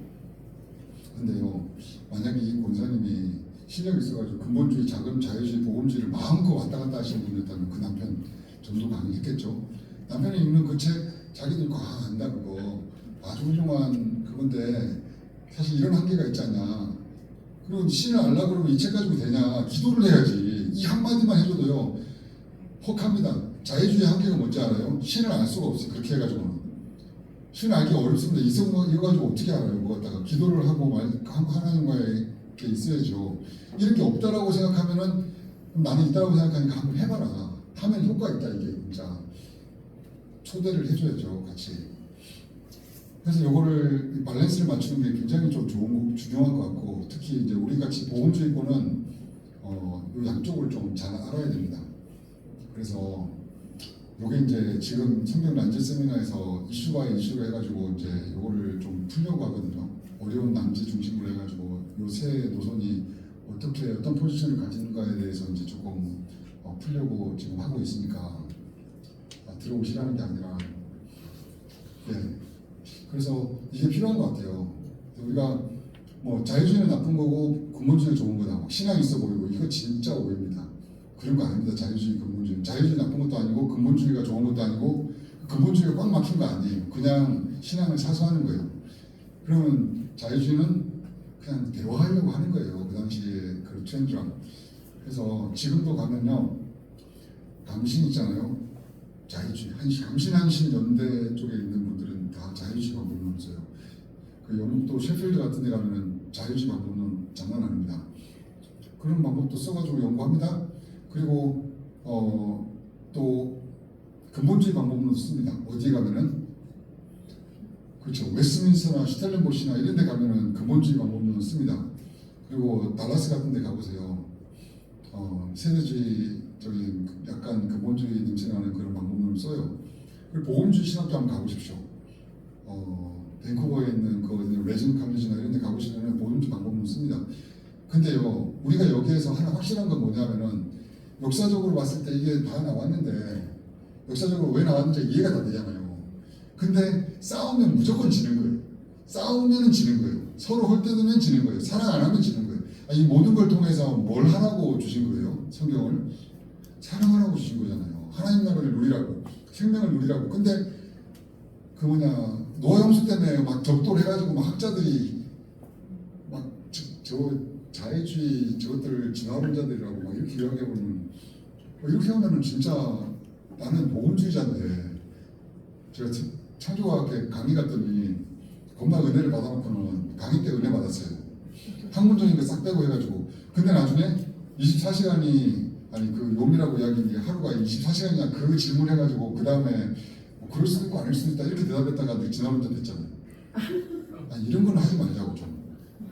근데요, 만약에 이 권사님이 실력이 있어가지고 근본주의, 자금, 자유주의, 복음주의를 마음껏 왔다 갔다 하시는 분이었다면 그 남편 전도 가능했겠죠. 남편이 읽는 그 책 자기도 읽고 안다 그거 아주 훌륭한 그건데 사실 이런 한계가 있지 않냐. 그리고 신을 알려고 그러면 이 책 가지고 되냐. 기도를 해야지. 이 한마디만 해줘도요 혹합니다. 자유주의 한계가 뭔지 알아요? 신을 알 수가 없어요. 그렇게 해가지고는 신을 알기가 어렵습니다. 이거 가지고 어떻게 알아요? 그거 갖다가 기도를 하고 하나님과의 게 있어야죠. 이런 게 없다라고 생각하면은 나는 있다라고 생각하니까 한번 해봐라. 하면 효과 있다. 이게 진짜 초대를 해줘야죠. 같이. 그래서 요거를 밸런스를 맞추는 게 굉장히 좀 중요한 것 같고, 특히 이제 우리 같이 보험주의권은 요 양쪽을 좀 잘 알아야 됩니다. 그래서 요게 이제 지금 성경 란지 세미나에서 이슈를 해가지고 이제 요거를 좀 풀려고 하거든요. 어려운 남지 중심으로 해가지고 요 세 노선이 어떻게 어떤 포지션을 가지는가에 대해서 이제 조금 풀려고 지금 하고 있으니까 들어오시라는 게 아니라 그래서 이게 필요한 것 같아요. 우리가 뭐 자유주의는 나쁜 거고 근본주의는 좋은 거다. 막 신앙이 있어 보이고 이거 진짜 오해입니다. 그런 거 아닙니다. 자유주의, 근본주의. 자유주의 나쁜 것도 아니고 근본주의가 좋은 것도 아니고 근본주의가 꽉 막힌 거 아니에요. 그냥 신앙을 사수하는 거예요. 그러면 자유주의는 그냥 대화하려고 하는 거예요. 그 당시에 그 트렌드랑. 그래서 지금도 가면요. 감신 있잖아요. 자유주의. 감신 연대 쪽에 있는 분들은 다 자유주의 방법론을 써요. 그 영국도 셰필드 같은 데 가면은 자유주의 방법론 장난 아닙니다. 그런 방법도 써가지고 연구합니다. 그리고 또 근본주의 방법론도 씁니다. 어디에 가면은 그렇죠. 웨스트민스터나 스텔렌보시나 이런 데 가면은 근본주의 방법론을 씁니다. 그리고 달라스 같은 데 가보세요. 세대주의적인 약간 근본주의 냄새나는 그런 방법론을 써요. 그리고 보험주의 신학교 한번 가보십시오. 밴쿠버에 있는 그 레진 칼리지나 이런 데 가보시면 보험주의 방법론을 씁니다. 근데요, 우리가 여기에서 하나 확실한 건 뭐냐면은 역사적으로 봤을 때 이게 다 나왔는데 역사적으로 왜 나왔는지 이해가 다 되잖아요. 근데 싸우면 무조건 지는 거예요. 싸우면 지는 거예요. 서로 헐뜯으면 지는 거예요. 사랑 안 하면 지는 거예요. 이 모든 걸 통해서 뭘 하라고 주신 거예요? 성경을 사랑하라고 주신 거잖아요. 하나님 나라를 누리라고, 생명을 누리라고. 근데 그 노아 홍수 때문에 막 적돌해가지고 막 학자들이 막 저 자유주의 저것들을 진화론자들이라고 막 이렇게 이야기해보면 이렇게 하면은 진짜 나는 보험주의자인데 제가 창조과학회 강의 갔더니 겁나 은혜를 받아놓고는 강의 때 은혜 받았어요. 학문적인 거 싹 빼고 해가지고. 근데 나중에 24시간이 아니 그 용이라고 이야기한 게 하루가 24시간이냐 그 질문 해가지고 그 다음에 뭐 그럴 수도 있고 아닐 수도 있다 이렇게 대답했다가 진화론자 됐잖아요. 이런 건 하지 말자고 좀.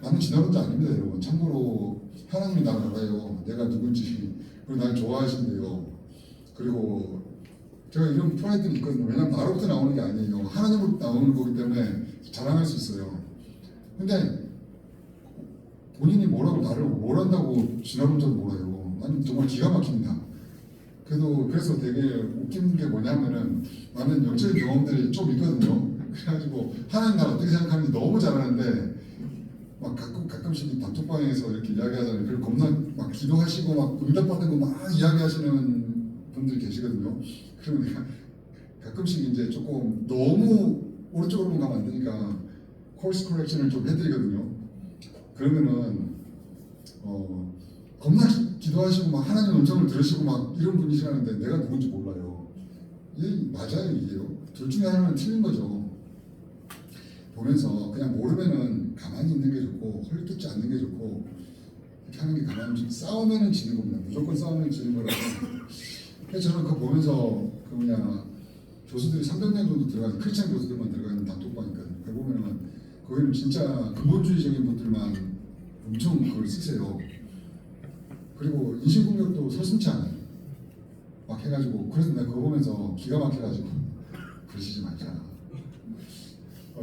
나는 진화론자 아닙니다 여러분. 참고로 하나님이 나를 알아요. 내가 누군지. 그리고 날 좋아하신대요. 그리고 제가 이런 프라이드는 있거든요. 왜냐면 나로부터 나오는 게 아니에요. 하나님으로부터 나오는 거기 때문에 자랑할 수 있어요. 근데 본인이 뭐라고 나를 뭘 한다고 진화론자도 몰라요. 나는 정말 기가 막힙니다. 그래서 되게 웃긴 게 뭐냐면은 나는 영적인 경험들이 좀 있거든요. 그래가지고 하나님 나를 어떻게 생각하는지 너무 잘 아는데 막 가끔씩 단톡방에서 이렇게 이야기하잖아요. 그리고 겁나 막 기도하시고 막 응답받는 거 막 이야기하시는 분들이 계시거든요. 그러면 내가 가끔씩 이제 조금 너무 오른쪽으로만 가면 안 되니까 코스 커렉션을 좀 해드리거든요. 그러면은 겁나 기도하시고 막 하나님 음성을 들으시고 막 이런 분이시라는데 내가 누군지 몰라요. 이게 맞아요, 이게요? 둘 중에 하나는 틀린 거죠. 보면서 그냥 모르면은 가만히 있는 게 좋고 헐뜯지 않는 게 좋고 이렇게 하는 게 가만히 싸우면은 지는 겁니다. 무조건 싸우면 지는 거라서. 그래서 저는 그거 보면서 그 뭐냐 교수들이 300명 정도 들어가는 크리스찬 교수들만 들어가는 단톡방이거든요. 그 보면은 거기는 진짜 근본주의적인 분들만 엄청 그걸 쓰세요. 그리고 인신공격도 서슴지 않아요. 막 해가지고 그래서 내가 그거 보면서 기가 막혀가지고 그러시지 말자.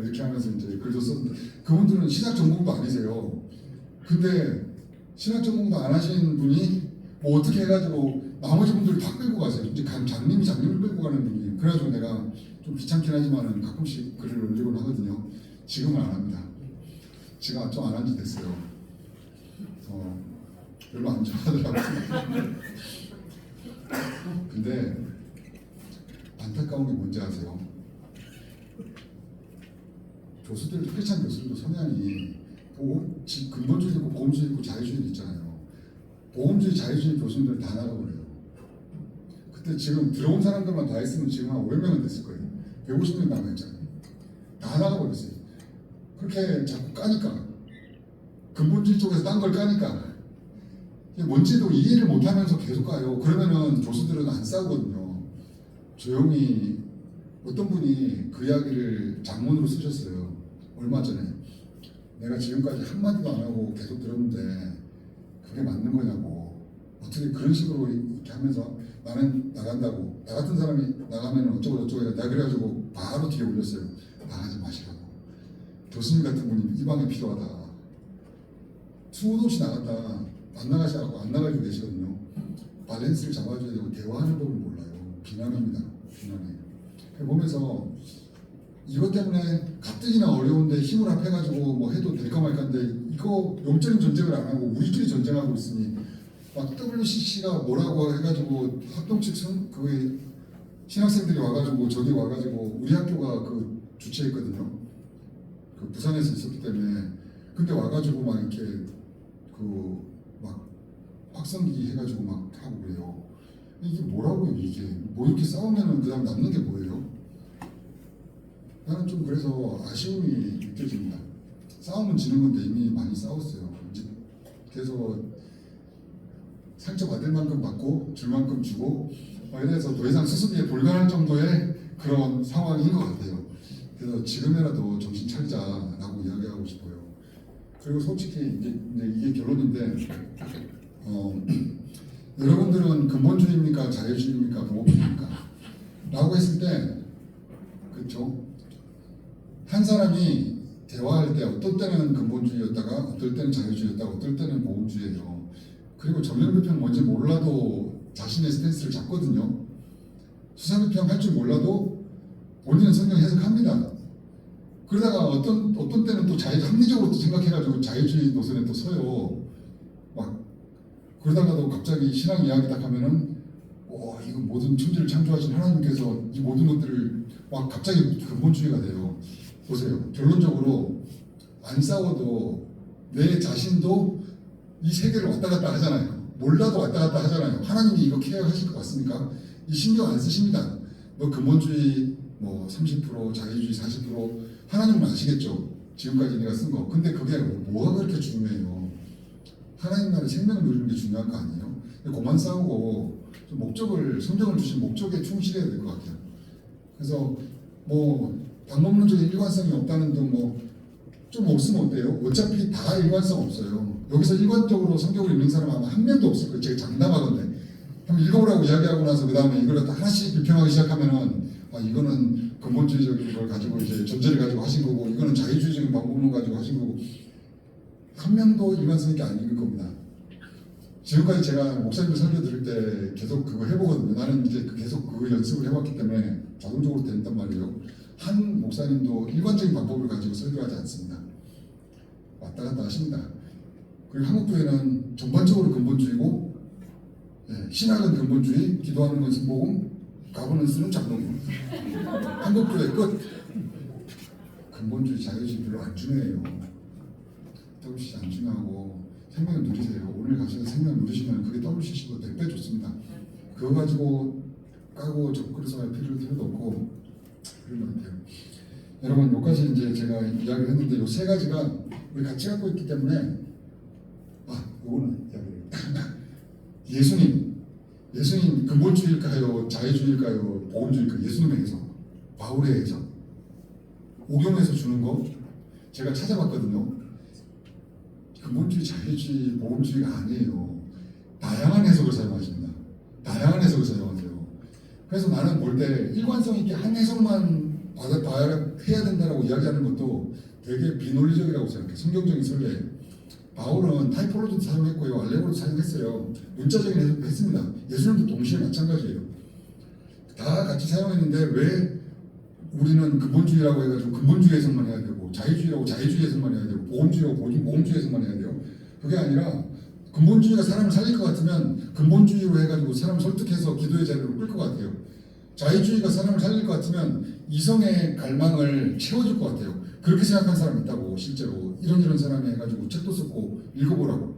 이렇게 하면서 이제 글도 썼는데 그분들은 신학 전공도 아니세요. 근데 신학 전공도 안 하시는 분이 뭐 어떻게 해가지고 나머지 분들을 다 끌고 가세요. 이제 장님을 끌고 가는 분이. 그래가지고 내가 좀 귀찮긴 하지만은 가끔씩 글을 올리곤 하거든요. 지금은 안 합니다. 지금 좀 안 한 지 됐어요. 별로 안 좋아하더라고요. 근데 안타까운 게 뭔지 아세요? 교수들, 크리스찬 교수들도 성향이 근본주의 있고 보험주의 있고 자유주의 있잖아요. 보험주의, 자유주의 교수님들 다 나가버려요. 그때 지금 들어온 사람들만 다 했으면 지금 한 500명은 됐을 거예요. 150명 남아있잖아요. 다 나가버렸어요. 그렇게 자꾸 까니까 근본주의 쪽에서 딴 걸 까니까 뭔지도 이해를 못하면서 계속 가요. 그러면은 교수들은 안 싸우거든요. 조용히 어떤 분이 그 이야기를 장문으로 쓰셨어요. 얼마 전에 내가 지금까지 한마디도 안 하고 계속 들었는데 그게 맞는 거냐고. 어떻게 그런 식으로 이렇게 하면서 나는 나간다고. 나 같은 사람이 나가면 어쩌고 저쩌고 해서 내가 그래가지고 바로 뒤에 올렸어요. 나가지 마시라고. 교수님 같은 분이 이 방에 필요하다. 수도 없이 나갔다. 안 나가시라고 안 나가지고 계시거든요. 밸런스를 잡아줘야 되고 대화하는 법을 몰라요. 비난합니다. 비난해요. 보면서 이것 때문에 가뜩이나 어려운데 힘을 합해가지고 뭐 해도 될까 말까인데 이거 영적인 전쟁을 안 하고 우리끼리 전쟁하고 있으니 막 WCC가 뭐라고 해가지고 학동 측 그 신학생들이 와가지고 저기 와가지고 우리 학교가 그 주최했거든요. 그 부산에서 있었기 때문에 근데 와가지고 막 이렇게 그 막 확성기기 해가지고 막 하고 그래요. 이게 뭐라고요 이게 뭐 이렇게 싸우면은 그다음 남는 게 뭐예요? 나는 좀 그래서 아쉬움이 느껴집니다. 싸우면 지는 건데 이미 많이 싸웠어요. 이제 그래서 상처 받을 만큼 받고 줄 만큼 주고 이래서 더 이상 수습이 불가능할 정도의 그런 상황인 것 같아요. 그래서 지금이라도 정신 차리자라고 이야기하고 싶어요. 그리고 솔직히 이제 이게 결론인데 여러분들은 근본주의입니까? 자유주의입니까? 보호주의입니까? 라고 했을 때 그렇죠? 한 사람이 대화할 때 어떤 때는 근본주의였다가 어떨 때는 자유주의였다가 어떨 때는 보호주의예요. 그리고 정렬비평 뭔지 몰라도 자신의 스탠스를 잡거든요. 수사비평 할 줄 몰라도 본인은 성경 해석합니다. 그러다가 어떤 때는 또 합리적으로 또 생각해가지고 자유주의 노선에 또 서요. 막 그러다가도 갑자기 신앙 이야기 딱 하면은 이거 모든 천지를 창조하신 하나님께서 이 모든 것들을 막 갑자기 근본주의가 돼요. 보세요. 결론적으로 안 싸워도 내 자신도 이 세계를 왔다 갔다 하잖아요. 몰라도 왔다 갔다 하잖아요. 하나님이 이거 케어하실 것 같습니까? 이 신경 안 쓰십니다. 너 근본주의 뭐 30% 자유주의 40% 하나님은 아시겠죠. 지금까지 내가 쓴 거. 근데 그게 뭐가 그렇게 중요해요? 하나님 나라의 생명을 누리는 게 중요한 거 아니에요? 그만 싸우고 좀 목적을 성경을 주신 목적에 충실해야 될 것 같아요. 그래서 뭐 방법론적인 일관성이 없다는 등 뭐 좀 없으면 어때요? 어차피 다 일관성 없어요. 여기서 일관적으로 성경을 읽는 사람 아마 한 명도 없을 거예요. 제가 장담하건데 한번 읽어보라고 이야기하고 나서 그 다음에 이걸 하나씩 비평하기 시작하면은 이거는 근본주의적인 걸 가지고 이제 전제를 가지고 하신 거고 이거는 자유주의적인 방법론 가지고 하신 거고 한 명도 일관성 있게 안 읽을 겁니다. 지금까지 제가 목사님들 설교 들을 때 계속 그거 해보거든요. 나는 이제 계속 그 연습을 해왔기 때문에 자동적으로 된단 말이에요. 한 목사님도 일관적인 방법을 가지고 설교하지 않습니다. 왔다 갔다 하십니다. 그리고 한국교회는 전반적으로 근본주의고 신학은 근본주의, 기도하는 것은 복음, 가버넌스는 작동입니다. 한국교회 끝. 근본주의, 자유주의 별로 안 중요해요. 더없이 안 중요하고 생명을 누리세요. 오늘 가셔서 생명을 누리시면 그게 WCC보다 100배 좋습니다. 그거 가지고 까고 적그리서 할 필요도 없고 그런 것 같아요. 여러분, 여기까지 이제 제가 이야기를 했는데 이 세 가지가 우리 같이 갖고 있기 때문에 요거는 이야기를 예수님 근본주의일까요? 자유주의일까요? 복음주의일까요? 예수님의 해석, 바울의 해석, 오경에서 주는 거 제가 찾아봤거든요. 근본주의, 자유주의, 복음주의가 아니에요. 다양한 해석을 사용하십니다. 다양한 해석을 사용하세요. 그래서 나는 볼 때 일관성 있게 한 해석만 해야 된다고 이야기하는 것도 되게 비논리적이라고 생각해요. 성경적인 설계. 바울은 타이포로지도 사용했고요, 알레고리도 사용했어요. 문자적인 해석도 했습니다. 예수님도 동시에 마찬가지예요. 다 같이 사용했는데 왜 우리는 근본주의라고 해가지고 근본주의 해석만 해야 되고, 자유주의라고 자유주의 해석만 해야 되고, 보험주의라고 보험주의 해석만 해야 돼요? 그게 아니라 근본주의가 사람을 살릴 것 같으면 근본주의로 해가지고 사람을 설득해서 기도의 자리로 끌 것 같아요. 자유주의가 사람을 살릴 것 같으면 이성의 갈망을 채워줄 것 같아요. 그렇게 생각하는 사람이 있다고. 실제로 이런 사람이 해가지고 책도 쓰고 읽어보라고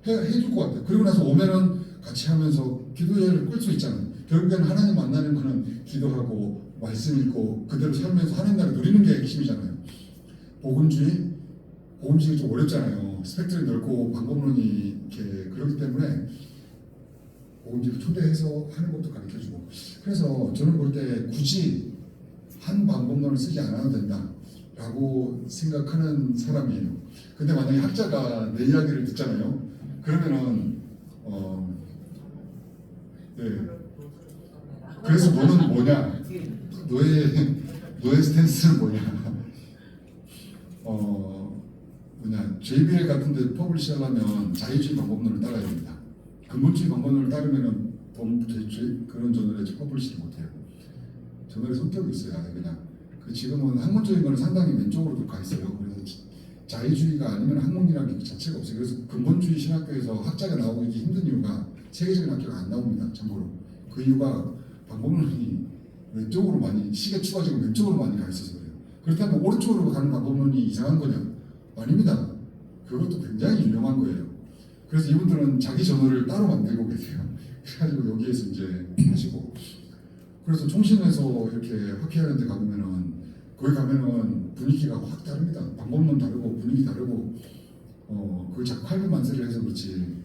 해줄 것 같아요. 그리고 나서 오면은 같이 하면서 기도의 자리를 끌 수 있잖아요. 결국에는 하나님 만나는 거는 기도하고 말씀 읽고 그대로 살면서 하나님 나라 누리는 게 핵심이잖아요. 복음주의 좀 어렵잖아요. 스펙트럼이 넓고 방법론이 이렇게 그렇기 때문에 복음주의 초대해서 하는 것도 가르쳐주고. 그래서 저는 볼 때 굳이 한 방법론을 쓰지 않아도 된다라고 생각하는 사람이에요. 근데 만약에 학자가 내 이야기를 듣잖아요. 그러면은 그래서 너는 뭐냐? 너의 스탠스는 뭐냐? JBL 같은 데 퍼블리시 하려면 자유주의 방법론을 따라야 됩니다. 근본주의 방법론을 따르면 그런 저널에 퍼블리시를 못해요. 저널에 성격이 있어야 돼. 그냥 지금은 학문적인 거는 상당히 왼쪽으로 가 있어요. 그래서 자유주의가 아니면 학문이라는 게 자체가 없어요. 그래서 근본주의 신학교에서 학자가 나오기 힘든 이유가 세계적인 학교가 안 나옵니다. 참고로 그 이유가 방법론이 왼쪽으로 많이 시계 추가적으로 왼쪽으로 많이 가 있어서 그래요. 그렇다면 오른쪽으로 가는 방법론이 이상한 거냐? 아닙니다. 그것도 굉장히 유명한 거예요. 그래서 이분들은 자기 저널을 따로 만들고 계세요. 그래가지고 여기에서 이제 하시고, 그래서 총신에서 이렇게 학회하는 데 가보면은 거기 가면은 분위기가 확 다릅니다. 방법론 다르고 분위기 다르고 그 자꾸 활비만세를 해서 그렇지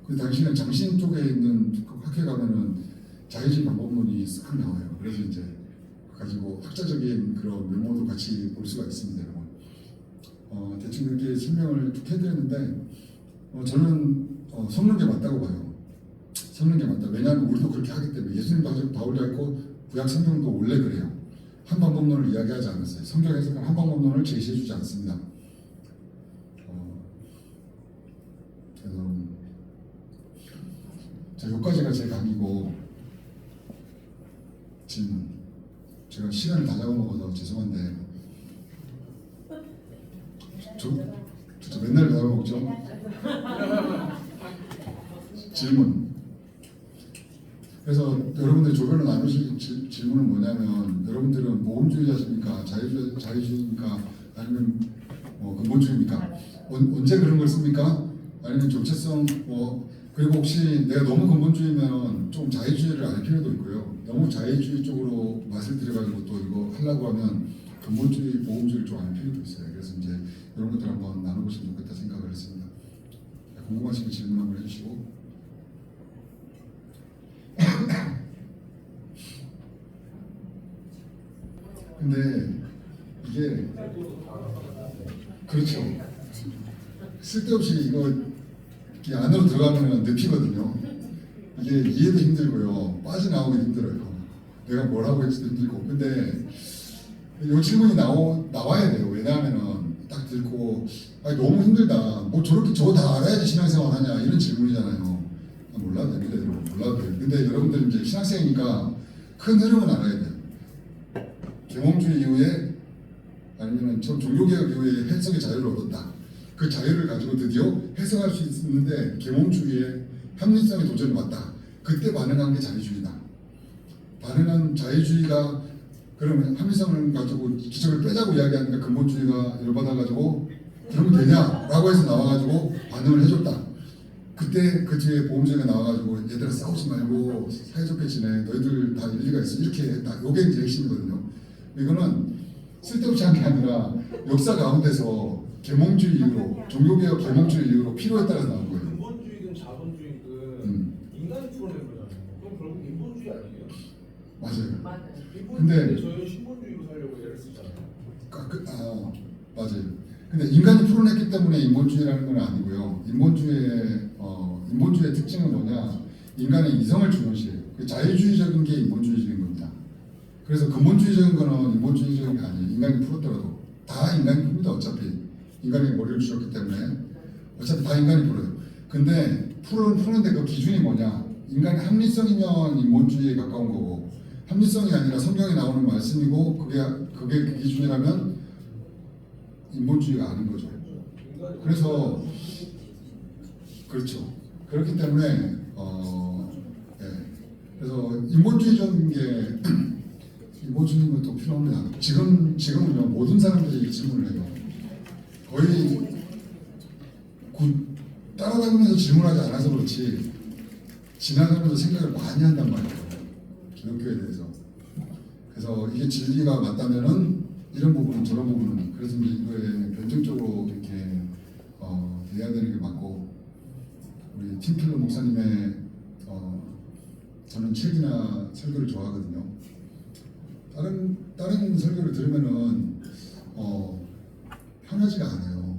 그 당시는 장신 쪽에 있는 학회 가면은 자유주의 방법론이 싹 나와요. 그래서 이제 가지고 학자적인 그런 면모도 같이 볼 수가 있습니다, 여러분. 대충 이렇게 설명을 쭉 해드렸는데 저는 섞는 게 맞다고 봐요. 섞는 게 맞다. 왜냐하면 우리도 그렇게 하기 때문에. 예수님도 바울도 했고 구약 성경도 원래 그래요. 한 방법론을 이야기하지 않았어요. 성경에서는 한 방법론을 제시해주지 않습니다. 그래서 자, 여기까지가 제 강의고, 질문. 제가 시간을 다 잡아먹어서 죄송한데 저 맨날 잡아먹죠? 질문. 그래서 여러분들 조별로 나누실 질문은 뭐냐면, 여러분들은 보험주의자십니까? 자유주의입니까? 아니면 근본주의입니까? 언제 그런 걸 씁니까? 아니면 정체성 그리고 혹시 내가 너무 근본주의면 좀 자유주의를 알 필요도 있고요. 너무 자유주의 쪽으로 맛을 들여가지고 또 이거 하려고 하면 근본주의, 보험주의를 좀 알 필요도 있어요. 그래서 이제 이런 것들 한번 나눠보시면 좋겠다 생각을 했습니다. 궁금하신 질문 한번 해주시고. 근데 이게 그렇죠. 쓸데없이 이거 이 안으로 들어가면 늪이거든요. 이게 이해도 힘들고요, 빠져나오기 힘들어요. 내가 뭐라고 했지도 힘들고. 근데 이 질문이 나와야 돼요. 왜냐하면은 딱 듣고 너무 힘들다, 뭐 저렇게 저거 다 알아야지 신앙생활 하냐, 이런 질문이잖아요. 몰라도 됩니다, 여러분. 몰라도 돼요. 근데 여러분들 이제 신학생이니까 큰 흐름은 알아야 돼요. 계몽주의 이후에 아니면 종교개혁 이후에 해석의 자유를 얻었다. 그 자유를 가지고 드디어 해석할 수 있는데 계몽주의의 합리성의 도전이 왔다. 그때 반응한 게 자유주의다. 반응한 자유주의가 그러면 합리성을 가지고 기적을 빼자고 이야기하니까 근본주의가 열받아가지고 그러면 되냐라고 해서 나와가지고 반응을 해줬다. 그때 그 뒤에 보험자가 나와가지고 얘들아 싸우지 말고 사이좋게 지내. 너희들 다 일리가 있어. 이렇게 했다. 요게 이제 핵심이거든요. 이거는 쓸데없이 한 게 아니라 역사 가운데서 계몽주의 이후로 종교개혁 계몽주의 이후로 필요에 따라서 나온 거예요. 근본주의든 자본주의든 인간이 풀어낸 거잖아요. 그럼 결국 인본주의 아니에요? 맞아요. 인본주의인데 근데- 저희는 신본주의로 살려고 애를 쓰잖아요. 맞아요. 근데 인간이 풀어냈기 때문에 인본주의라는 건 아니고요. 인본주의의 특징은 뭐냐? 인간의 이성을 중요시해요. 그 자유주의적인 게 인본주의적인 겁니다. 그래서 근본주의적인 거는 인본주의적인 게 아니에요. 인간이 풀었더라도 다 인간이 풉니다. 어차피 인간이 머리를 주셨기 때문에 어차피 다 인간이 풀어요. 근데 푸는데 그 기준이 뭐냐? 인간의 합리성이면 인본주의에 가까운 거고, 합리성이 아니라 성경에 나오는 말씀이고 그게 그 기준이라면 인본주의가 아닌 거죠. 그래서 그렇죠. 그렇기 때문에 예. 그래서 인본주의적인 게 인본주의인 것도 필요합니다. 지금은요 모든 사람들이 이 질문을 해요. 거의 따라다니면서 질문하지 않아서 그렇지 지나가면서 생각을 많이 한단 말이에요. 기독교에 대해서. 그래서 이게 진리가 맞다면은 이런 부분은 저런 부분은 그래서 이제 이거에 변증적으로 이렇게 해야 되는 게 맞고, 우리 팀필러 목사님의 저는 책이나 설교를 좋아하거든요. 다른 설교를 들으면은 편하지가 않아요.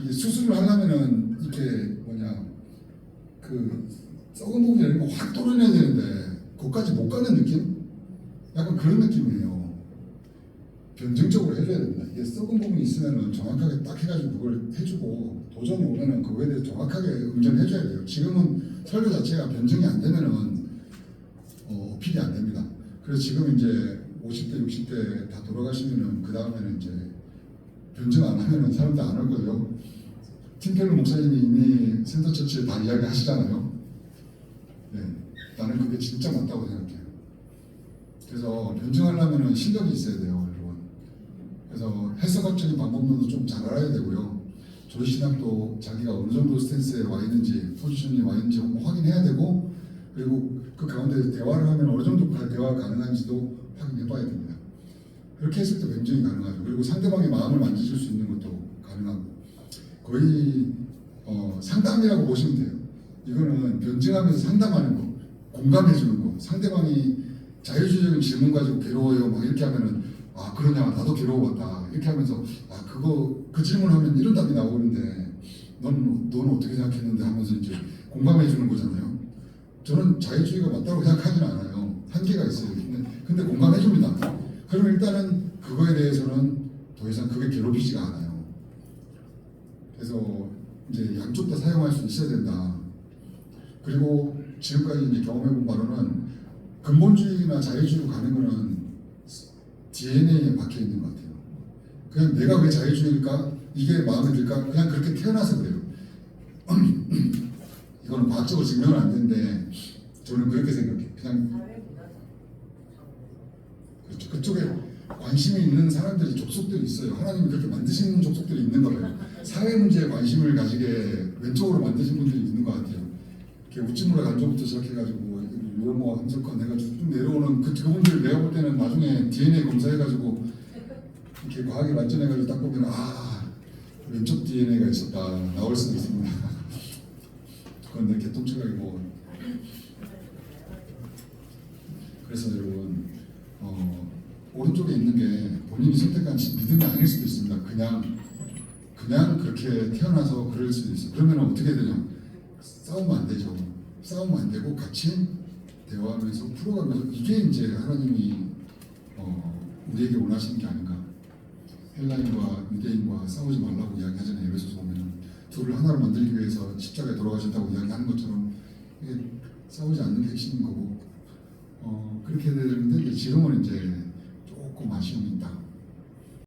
이게 수술을 하려면은 이렇게 그 썩은 부분이 이런 거 확 뚫어내야 되는데 거기까지 못 가는 느낌? 약간 그런 느낌이에요. 변증적으로 해줘야 됩니다. 이게 썩은 부분이 있으면은 정확하게 딱 해가지고 그걸 해주고, 도전이 오면은 그거에 대해서 정확하게 응전해줘야 돼요. 지금은 설교 자체가 변증이 안 되면은 어필이 안 됩니다. 그래서 지금 이제 50대, 60대 다 돌아가시면은 그 다음에는 이제 변증 안 하면은 사람들 안 올 거예요. 팀켈러 목사님이 이미 센터처치에 다 이야기 하시잖아요. 네, 나는 그게 진짜 맞다고 생각해요. 그래서 변증하려면 실력이 있어야 돼요, 여러분. 그래서 해석학적인 방법론도 좀 잘 알아야 되고요. 조리신학도 자기가 어느 정도 스탠스에 와 있는지, 포지션이 와 있는지 확인해야 되고, 그리고 그 가운데 대화를 하면 어느 정도 대화가 가능한지도 확인해봐야 됩니다. 그렇게 했을 때 변증이 가능하죠. 그리고 상대방의 마음을 만지실 수 있는 것도 가능하고, 거의 상담이라고 보시면 돼요. 이거는 변증하면서 상담하는 거, 공감해주는 거. 상대방이 자유주의적인 질문 가지고 괴로워요 막 이렇게 하면은 아 그러냐 나도 괴로워봤다 이렇게 하면서 아 그 질문하면 이런 답이 나오는데 넌 어떻게 생각했는데 하면서 이제 공감해주는 거잖아요. 저는 자유주의가 맞다고 생각하지는 않아요. 한계가 있어요. 근데 공감해줍니다. 그럼 일단은 그거에 대해서는 더 이상 그게 괴롭히지가 않아요. 그래서 이제 양쪽 다 사용할 수 있어야 된다. 그리고 지금까지 이제 경험해본 바로는 근본주의나 자유주의로 가는 거는 DNA에 박혀 있는 것 같아요. 그냥 내가 왜 자유주의일까? 이게 마음에 들까? 그냥 그렇게 태어나서 그래요. 이거는 과학적으로 증명은 안 되는데 저는 그렇게 생각해요. 그냥 그렇죠. 그쪽에 관심이 있는 사람들이 족속들이 있어요. 하나님이 그렇게 만드신 족속들이 있는가 봐요. 사회 문제에 관심을 가지게 왼쪽으로 만드신 분들이 있는 것 같아요. 이렇게 우찌무라 간조부터 시작해가지고 유형과 함석권 해가지고 쭉 내려오는 그분들 내가 볼 때는 나중에 DNA 검사해가지고 이렇게 과학이 발전해가지고 딱 보면 아 왼쪽 DNA가 있었다 나올 수도 있습니다. 그건 내 개통체각이고. 그래서 여러분 오른쪽에 있는 게 본인이 선택한 믿음이 아닐 수도 있습니다. 그냥 그렇게 태어나서 그럴 수도 있어요. 그러면 어떻게 되냐? 싸우면 안 되죠. 싸우면 안 되고 같이 대화하면서 풀어가면서 이게 이제 하나님이 우리에게 원하시는 게 아닌가. 헬라인과 유대인과 싸우지 말라고 이야기하잖아요. 에베소서 보면 둘을 하나로 만들기 위해서 십자가에 돌아가셨다고 이야기하는 것처럼 이게 싸우지 않는 게 핵심인 거고 그렇게 해야 되는데 지금은 이제 조금 아쉬움이 있다.